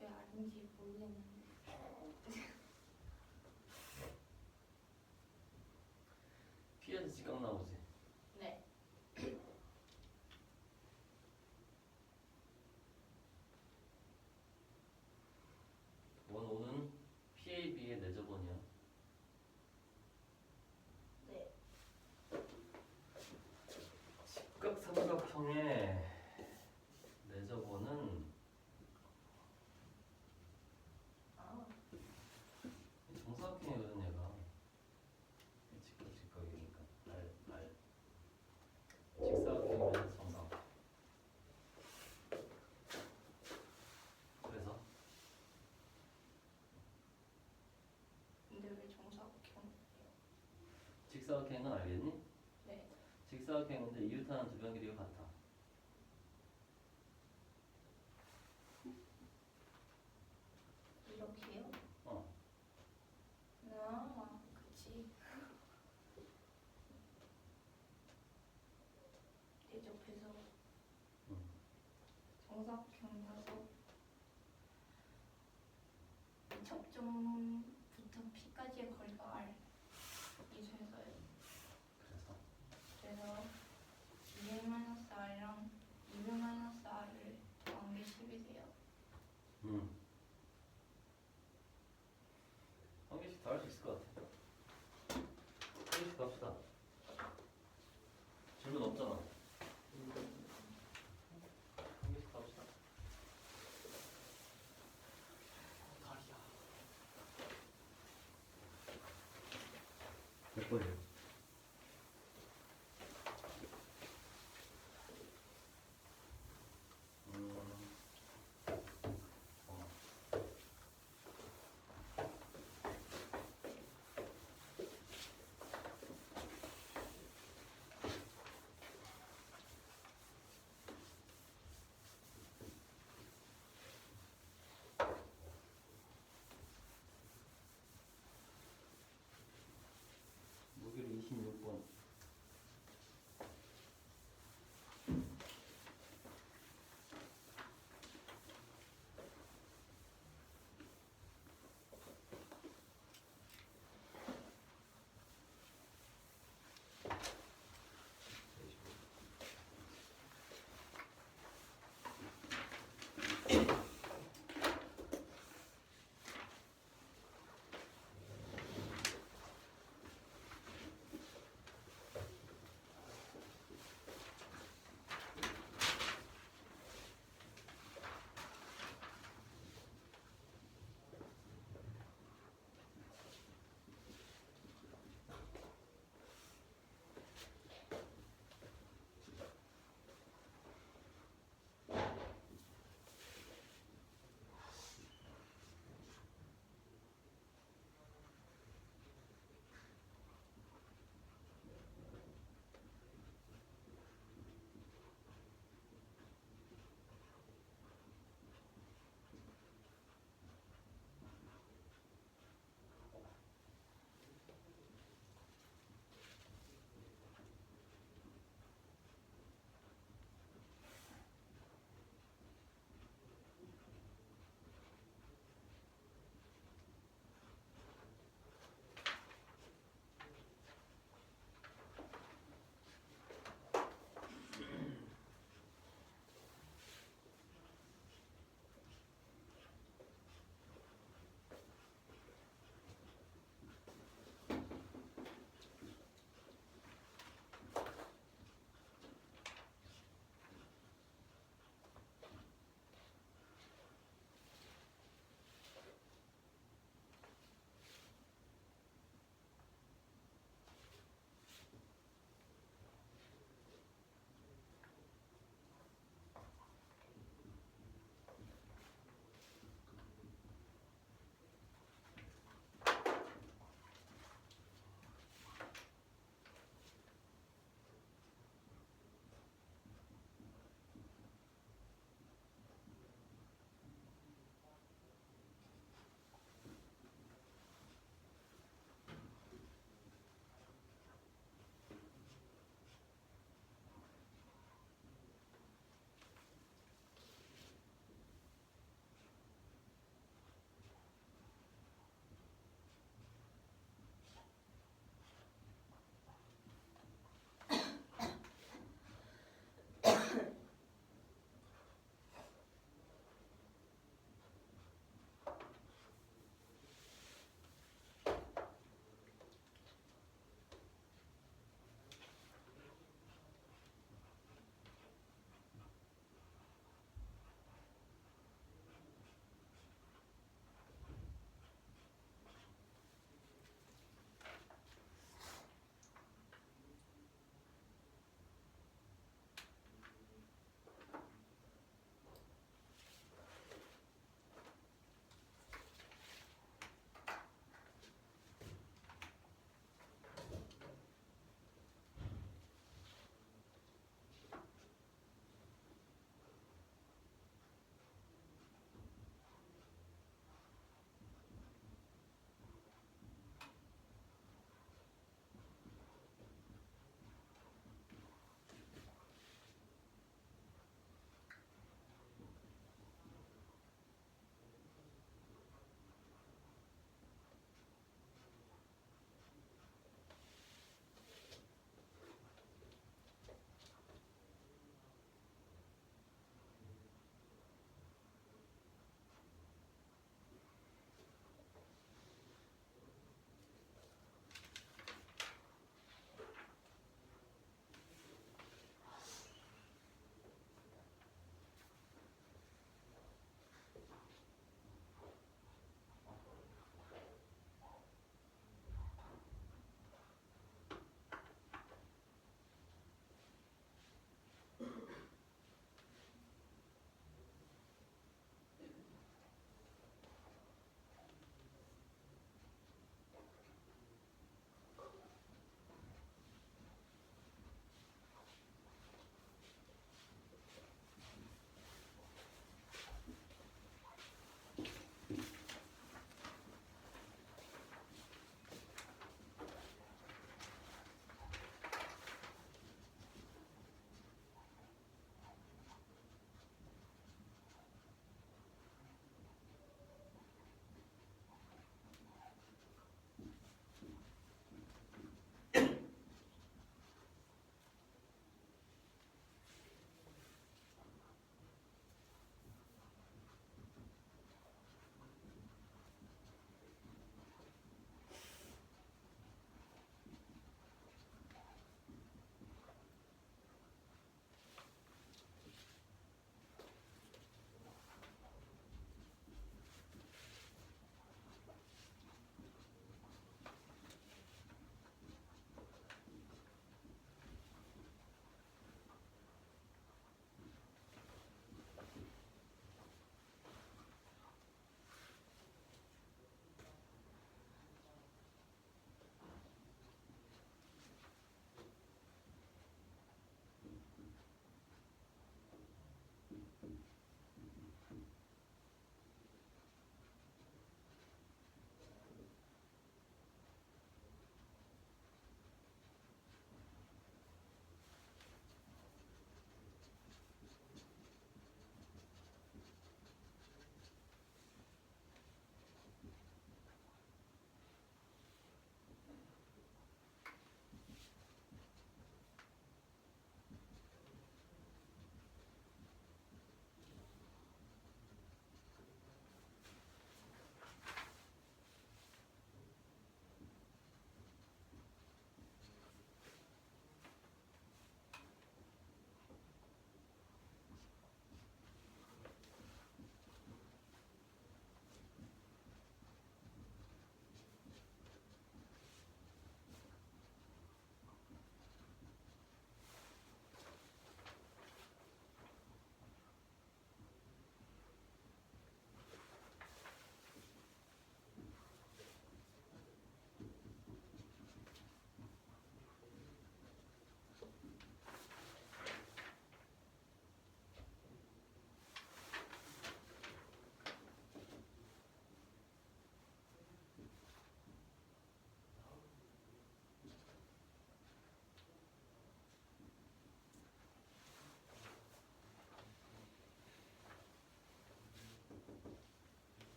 왜 R인지 모르겠는데 P에서 직각 나오지? 네. 원오는 PAB의 내저번이야. 네. 직각삼각형의 내저번은 정사각형이거든 얘가. 직각이니까 R 직사각형이면 정사각형. 그래서 근데 왜 정사각형이에요? 직사각형은 알겠니? 네. 직사각형인데 이웃하는 두 변 길이가 같아. 이렇게요? 어. 그치. 대접해서 정사각형이라서 이 접점부터 P까지의 거리가 R 이수해서요. 그래서 그래서 2A-R이랑 2B-R을 더한 게 10이 돼요. 한 개씩 다 할 수 있을 것 같아. 한 개씩 갑시다. 질문 없잖아. 한 개씩 갑시다. 다리야. 몇 번이에요? 무게를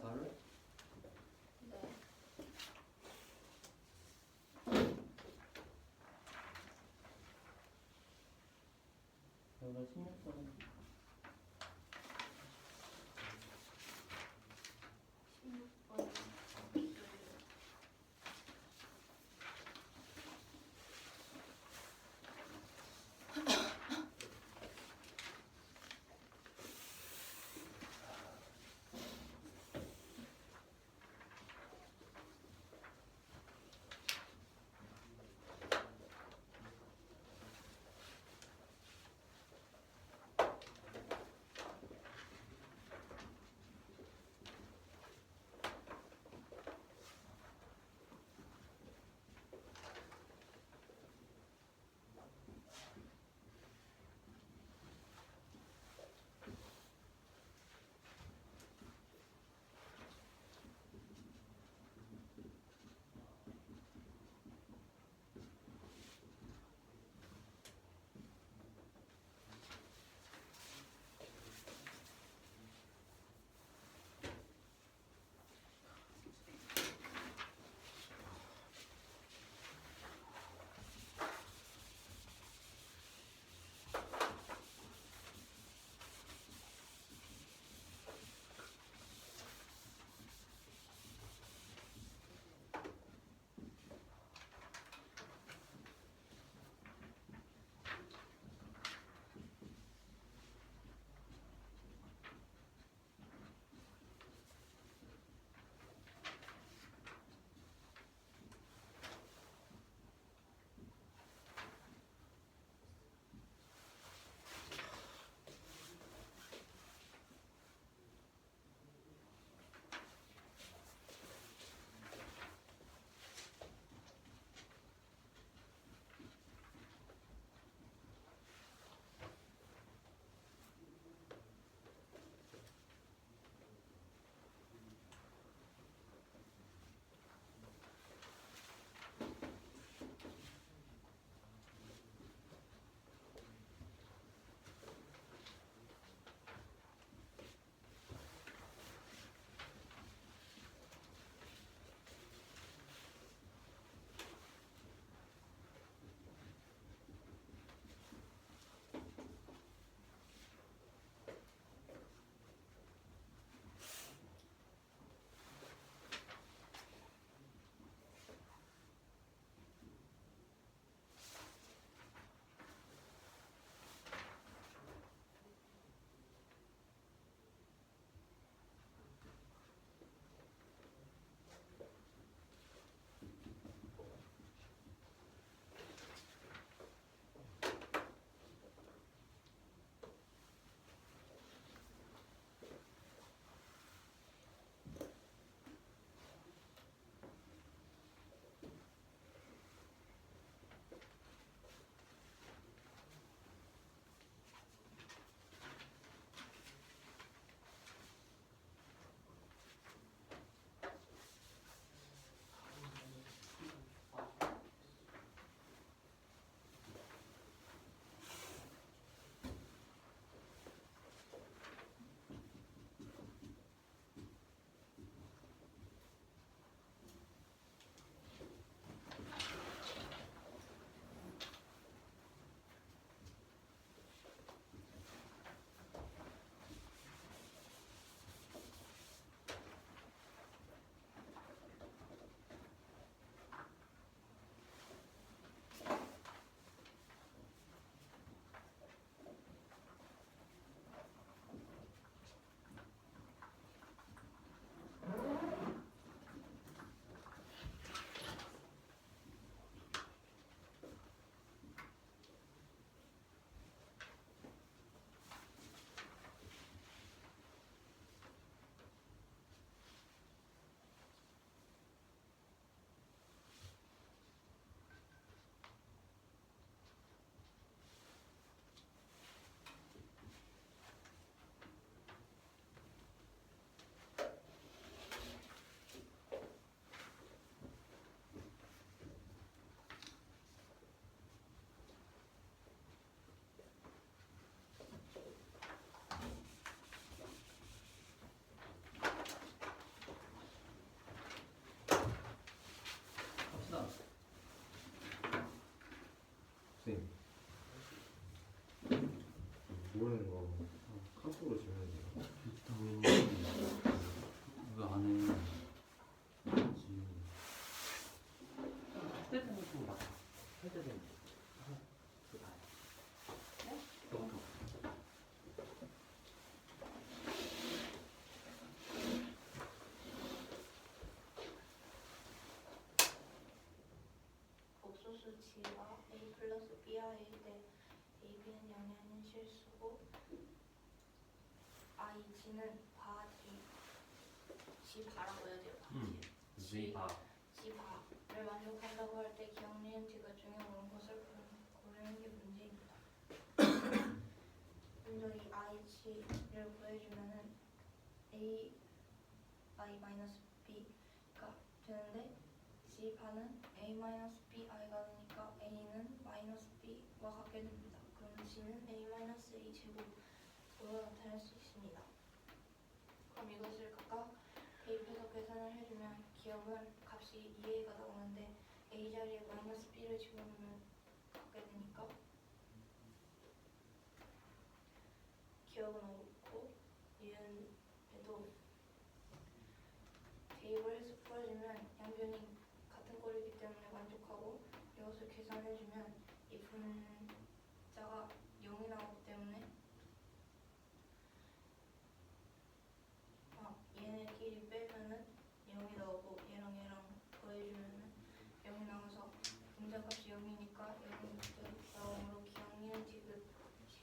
가를? 네. 여기가 16번은 16번. 소수 g가 a 플러스 bi일 때 a, b는 0이 아닌 실수고 i, g는 바 g 바라고 해야 돼요. Z 바. g 바를 만족한다고 할 때 기억 니은 디귿 중에 옳은 것을 고르는 게 문제입니다. 먼저 이 i, g를 구해주면은 a, i 마이너스 b가 되는데 g 바는 a 마이너스 b i가 되니까 a는 마이너스 b와 같게 됩니다. 그럼 g는 a 마이너스 a 제곱으로 나타낼 수 있습니다. 그럼 이것을 각각 대입해서 계산을 해주면 기억은 값이 2a가 나오는데 a 자리에 마이너스 b를 집어넣으면 갖게 되니까 기억은 옳고 니은에도 대입을 해서 풀어주면 양변이 같은 꼴이기 때문에 만족하고 이것을 계산해주면 이 분자가 0이 나오기 때문에 얘네끼리 빼면은 0이 나오고 얘랑 더해주면은 0이 나와서 분자값이 0이니까 0이 그대로 나오므로 기억 니은 디귿이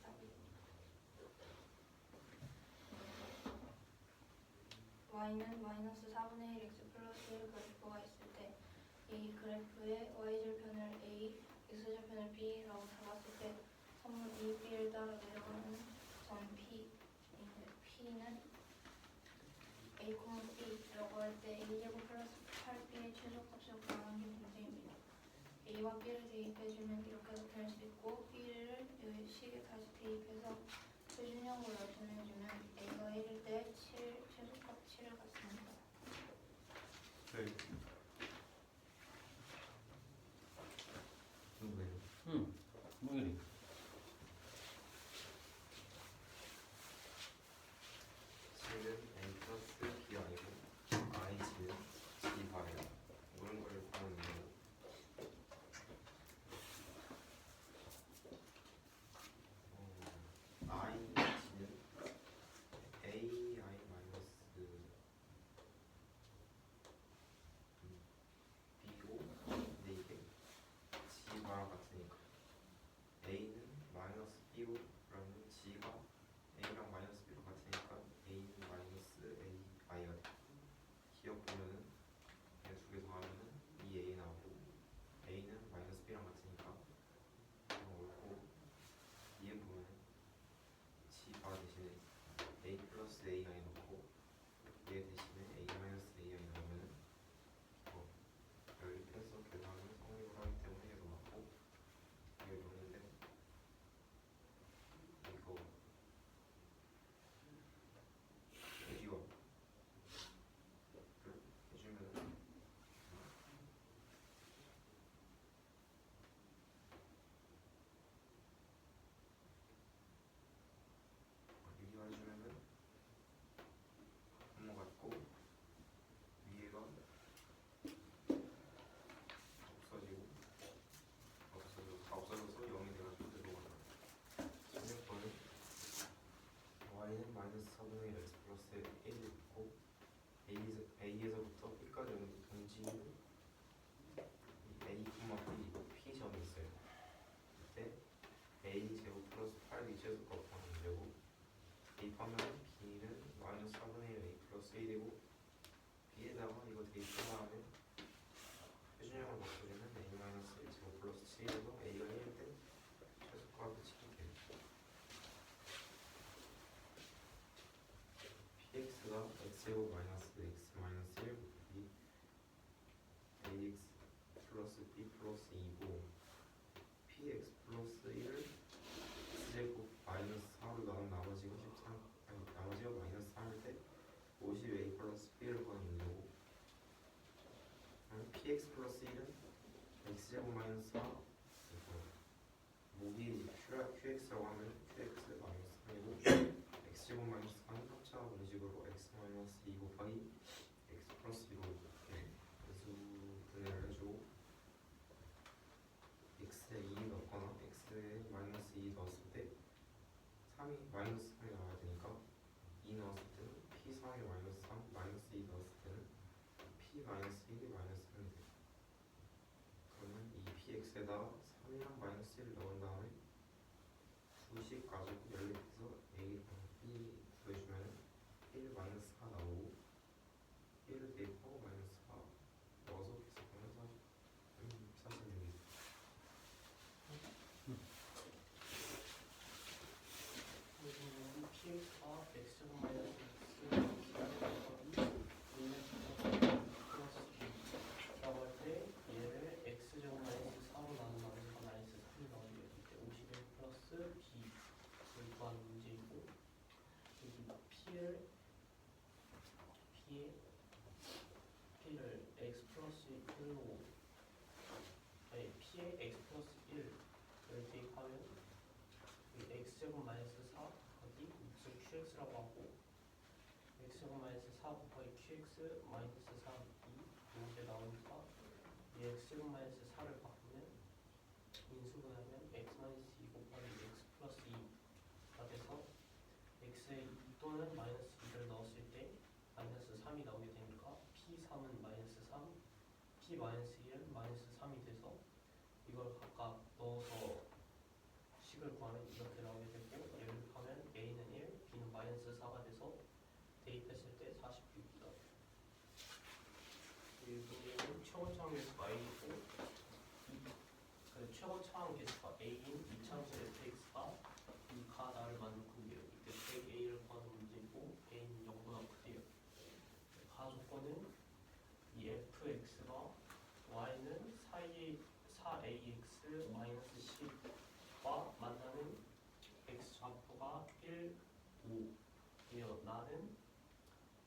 답이 y는 마이너스 4분의 1 x 플러스 1 그래프가 있을 때 이 그래프의 y절편을 a, x절편을 b라고 잡았을 때 선분 a, b를 따라 내려가는 점 p p는 a, b라고 할 때 a제곱 플러스 8b의 최소값을 구하는 게 문제입니다. a와 b를 대입해주면 이렇게 나타낼 수 있고 b를 여기 식에 다시 대입해서 표준형으로 나타내주면 a가 1일 때 최소값 7을 갖습니다. 네. 누구예요? 뭐이리? G는 A 플러스 B 아니고 I, G는 G 바래요. 이런 걸 구하는 거예요. I, G는 A, I 마이너스 B고 근데 이게 G 바랑 같으니까 A는 마이너스 B고 그러면 G가 A랑 마이너스 B로 같으니까 A는 마이너스 A, I가 돼. 기억 보면은 그냥 두 개 더하면은 2A 나오고 A는 마이너스 B랑 같으니까 그냥 옳고 뒤에 보면은 G 바 대신에 A 플러스 AI 넣고 얘 대신에 A 마이너스 AI 넣으면은 연립해서 계산을 성립을 하기 때문에 얘도 맞고 이게 맞는데 이거 여기와 해주면은 여기와 해주면은 넘어갔고 위에가 없어져서 0이 돼가지고 들어가요. 선택번은 y는 마이너스 4분의 1 x 플러스 1이 있고 A에서부터 B까지 오는 동지는 A, B, P점이 있어요. 이때 A 제곱 플러스 8B 최소값 구하는 문제고 대입하면 B는 마이너스 4분의 1 A 플러스 1이고 B에다가 이거 대입한 다음에 표준형을 바꾸려면 A 마이너스 1 제곱 플러스 7에서 A가 1일 때 최소값을 치면 돼요. PX가 X제곱 마이너스 X 마이너스 1 곱하기 AX 플러스 B 플러스 2고 PX 플러스 1을 X제곱 마이너스 4로 나눈 나머지가 13 아니 나머지가 마이너스 3일 때 50A 플러스 B를 구하는 문제고 PX 플러스 1은 X제곱 마이너스 4 목이 QX라고 하면 QX 마이너스 3이고 X제곱 마이너스 4는 합차 공식으로 X 마이너스 2 곱하기 X 플러스 2로 이렇게 배수 분해를 해주고 X에 2 넣거나 X에 마이너스 2 넣었을 때 3이 마이너스 3이 나와야 되니까 2 넣었을 때는 P 3이 마이너스 3 마이너스 2 넣었을 때는 P 마이너스 1이 마이너스 3이 돼요. 그러면 이 PX x에다 3이랑 마이너스 1을 넣은 다음에 수식 가지고 연립해서 a랑 b 구해주면 1 마이너스 4 나오고 1을 대입하고 마이너스 4 넣어서 계속하면 사실 되겠다. 그리고 px가 x제곱 마이너스 x라고 할 때 얘를 x제곱 마이너스 4로 나눈 나머지가 마이너스 3이 나오게 될 때 51 플러스 b를 구하는 문제이고 여기 p를 x 플러스 1로 아니 p에 x 플러스 1을 대입하면 이 x제곱 마이너스 4 곱하기 무슨 qx라고 하고 x제곱 마이너스 4 곱하기 qx 마이너스 3이 이렇게 나오니까 이 x제곱 마이너스 4를 바꾸면 인수분하면 x 마이너스 2 곱하기 x 플러스 2가 돼서 x에 2 또는 마이너스 2를 넣었을 때 마이너스 3이 나오게 되니까 p3은 마이너스 3, p 마이너스 1은 마이너스 3이 돼서 이걸 각각 넣어서 식을 구하면 이렇게 나오게 되고 연립하면 a는 1, b는 마이너스 4가 돼서 대입했을 때 46이다. 그리고 얘는 최고차항 개수가 a이고 그 최고차항 개수가 a인 이차함수 fx가 이 가나를 만든 공개요. 이때 100a를 구하는 문제고 a는 0보다 크대요. 가 조건은 이 fx가 y는 4ax 마이너스 10과 만나는 x 좌표가 1, 5이며 나는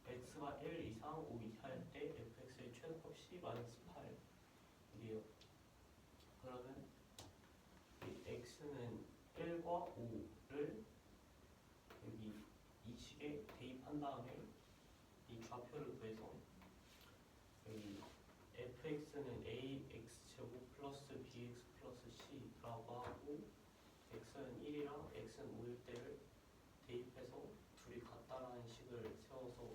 x가 1 이상 5 이하일 때 fx의 최소값이 마이너스 8이에요. 그러면 이 x는 1과 5를 여기 이 식에 대입한 다음에 이 좌표를 구해서 여기 fx는 ax 제곱 플러스 bx 플러스 c라고 하고 x는 1이랑 x는 5일 때를 대입해서 둘이 같다라는 식을 세워서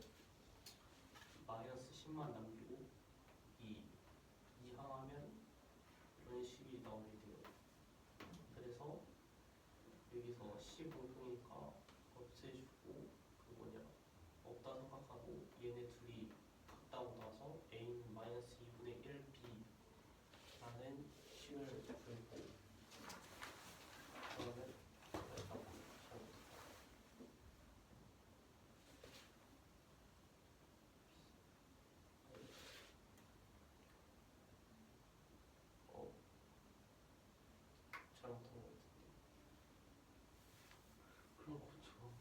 마이너스 10만 남기고 이항하면 이런 식이 나오게 돼요. 그래서 여기서 15분이니까 없애주고 그 뭐냐 없다 생각하고 얘네 둘이 같다고 나서 a는 마이너스 2분의 1b라는 식을 풀고 그러면 잘못한 것 같은데. 그럼 그렇죠.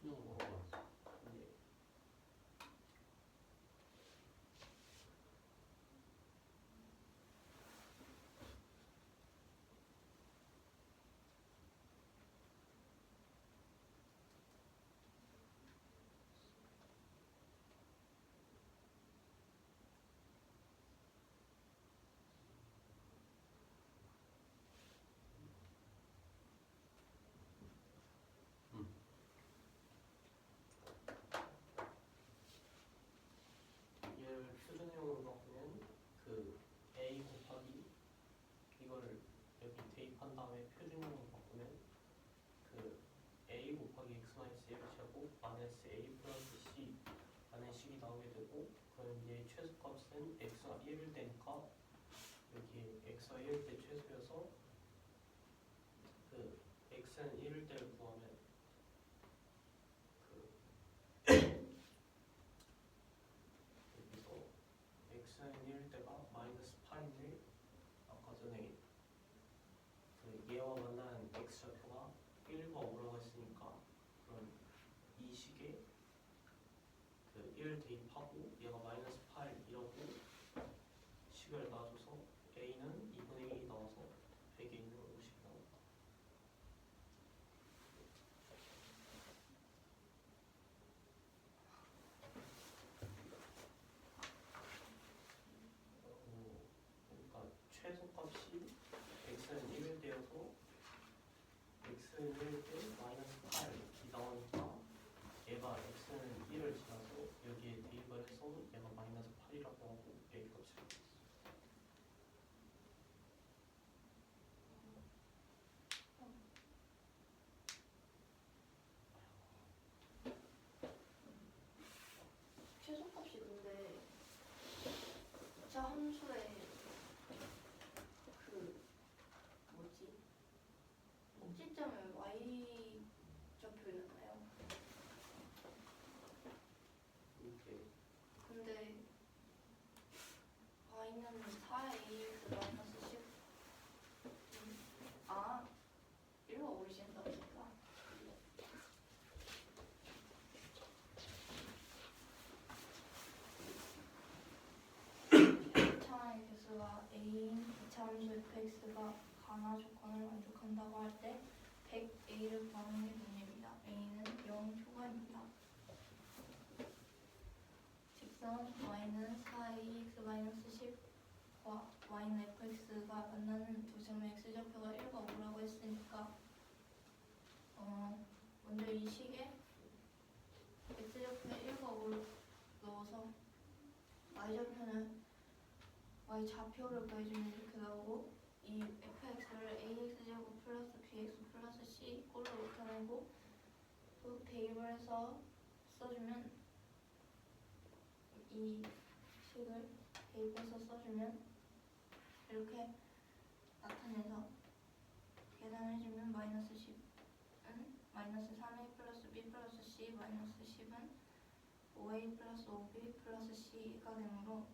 수능 먹어봤어. 네. 얘를 표준형으로 바꾸면 그 a 곱하기 이거를 여기 대입한 다음에 표준형으로 바꾸면 그 a 곱하기 x 마이너스 1 제곱 마이너스 a 플러스 c 라는 식이 나오게 되고 그럼 얘 최소값은 x가 1일 때니까 여기 x가 1일 때 최소여서 그 x는 1일 때를 구하면 그 여기서 x는 1일 때가 마이너스 8인데 아까 전에 그 얘와 만난 x 좌표가 1과 5라고 했으니까 그럼 이 식에 그 1 대입하고 얘가 마이너스 8이라고 식을 놔줘서 a는 2분의 1이 나와서 100에 있는 50이 나온다. 그러니까 최소값이 x는 1일 때여서 x는 1일 때 마이너스 8 A인 이차함수 fx가 가나 조건을 만족한다고 할 때 100A를 구하는 게 문제입니다. A는 0 초과입니다. 직선 y는 4ax-10과 y는 fx가 만나는 두 점의 x좌표가 1과 5라고 했으니까 먼저 이 식에 x좌표에 1과 5를 넣어서 y좌표는 y좌표를 구해주면 이렇게 나오고 이 fx를 ax제곱 플러스 bx 플러스 c 꼴로 나타내고 또 대입을 해서 써주면 이 식을 대입해서 써주면 이렇게 나타내서 계산해주면 마이너스 10은 마이너스 3a 플러스 b 플러스 c 마이너스 10은 5a 플러스 5b 플러스 c가 되므로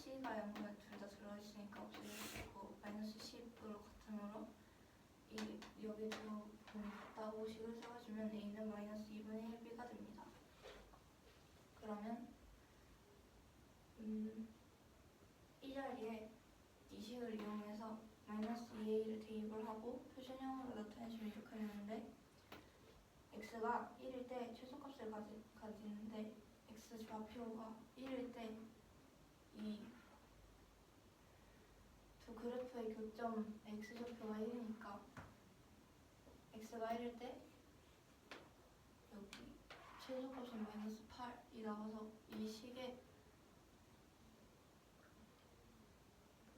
c가 0은 둘 다 들어있으니까 없어지고 마이너스 10으로 같으므로 여기 두 분다고 식을 세워주면 a는 마이너스 2분의 1b가 됩니다. 그러면 이 자리에 이 식을 이용해서 마이너스 2a를 대입을 하고 표준형으로 나타내주면 이렇게 되는데 x가 1일 때 최소값을 가지는데 x 좌표가 1일 때 이 두 그래프의 교점 x좌표가 1이니까 x가 1일 때 여기 최소값이 마이너스 8이 나와서 이 식에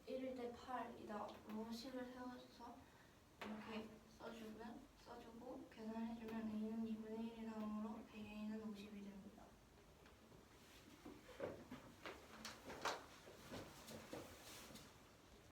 1일 때 8이다 로 식을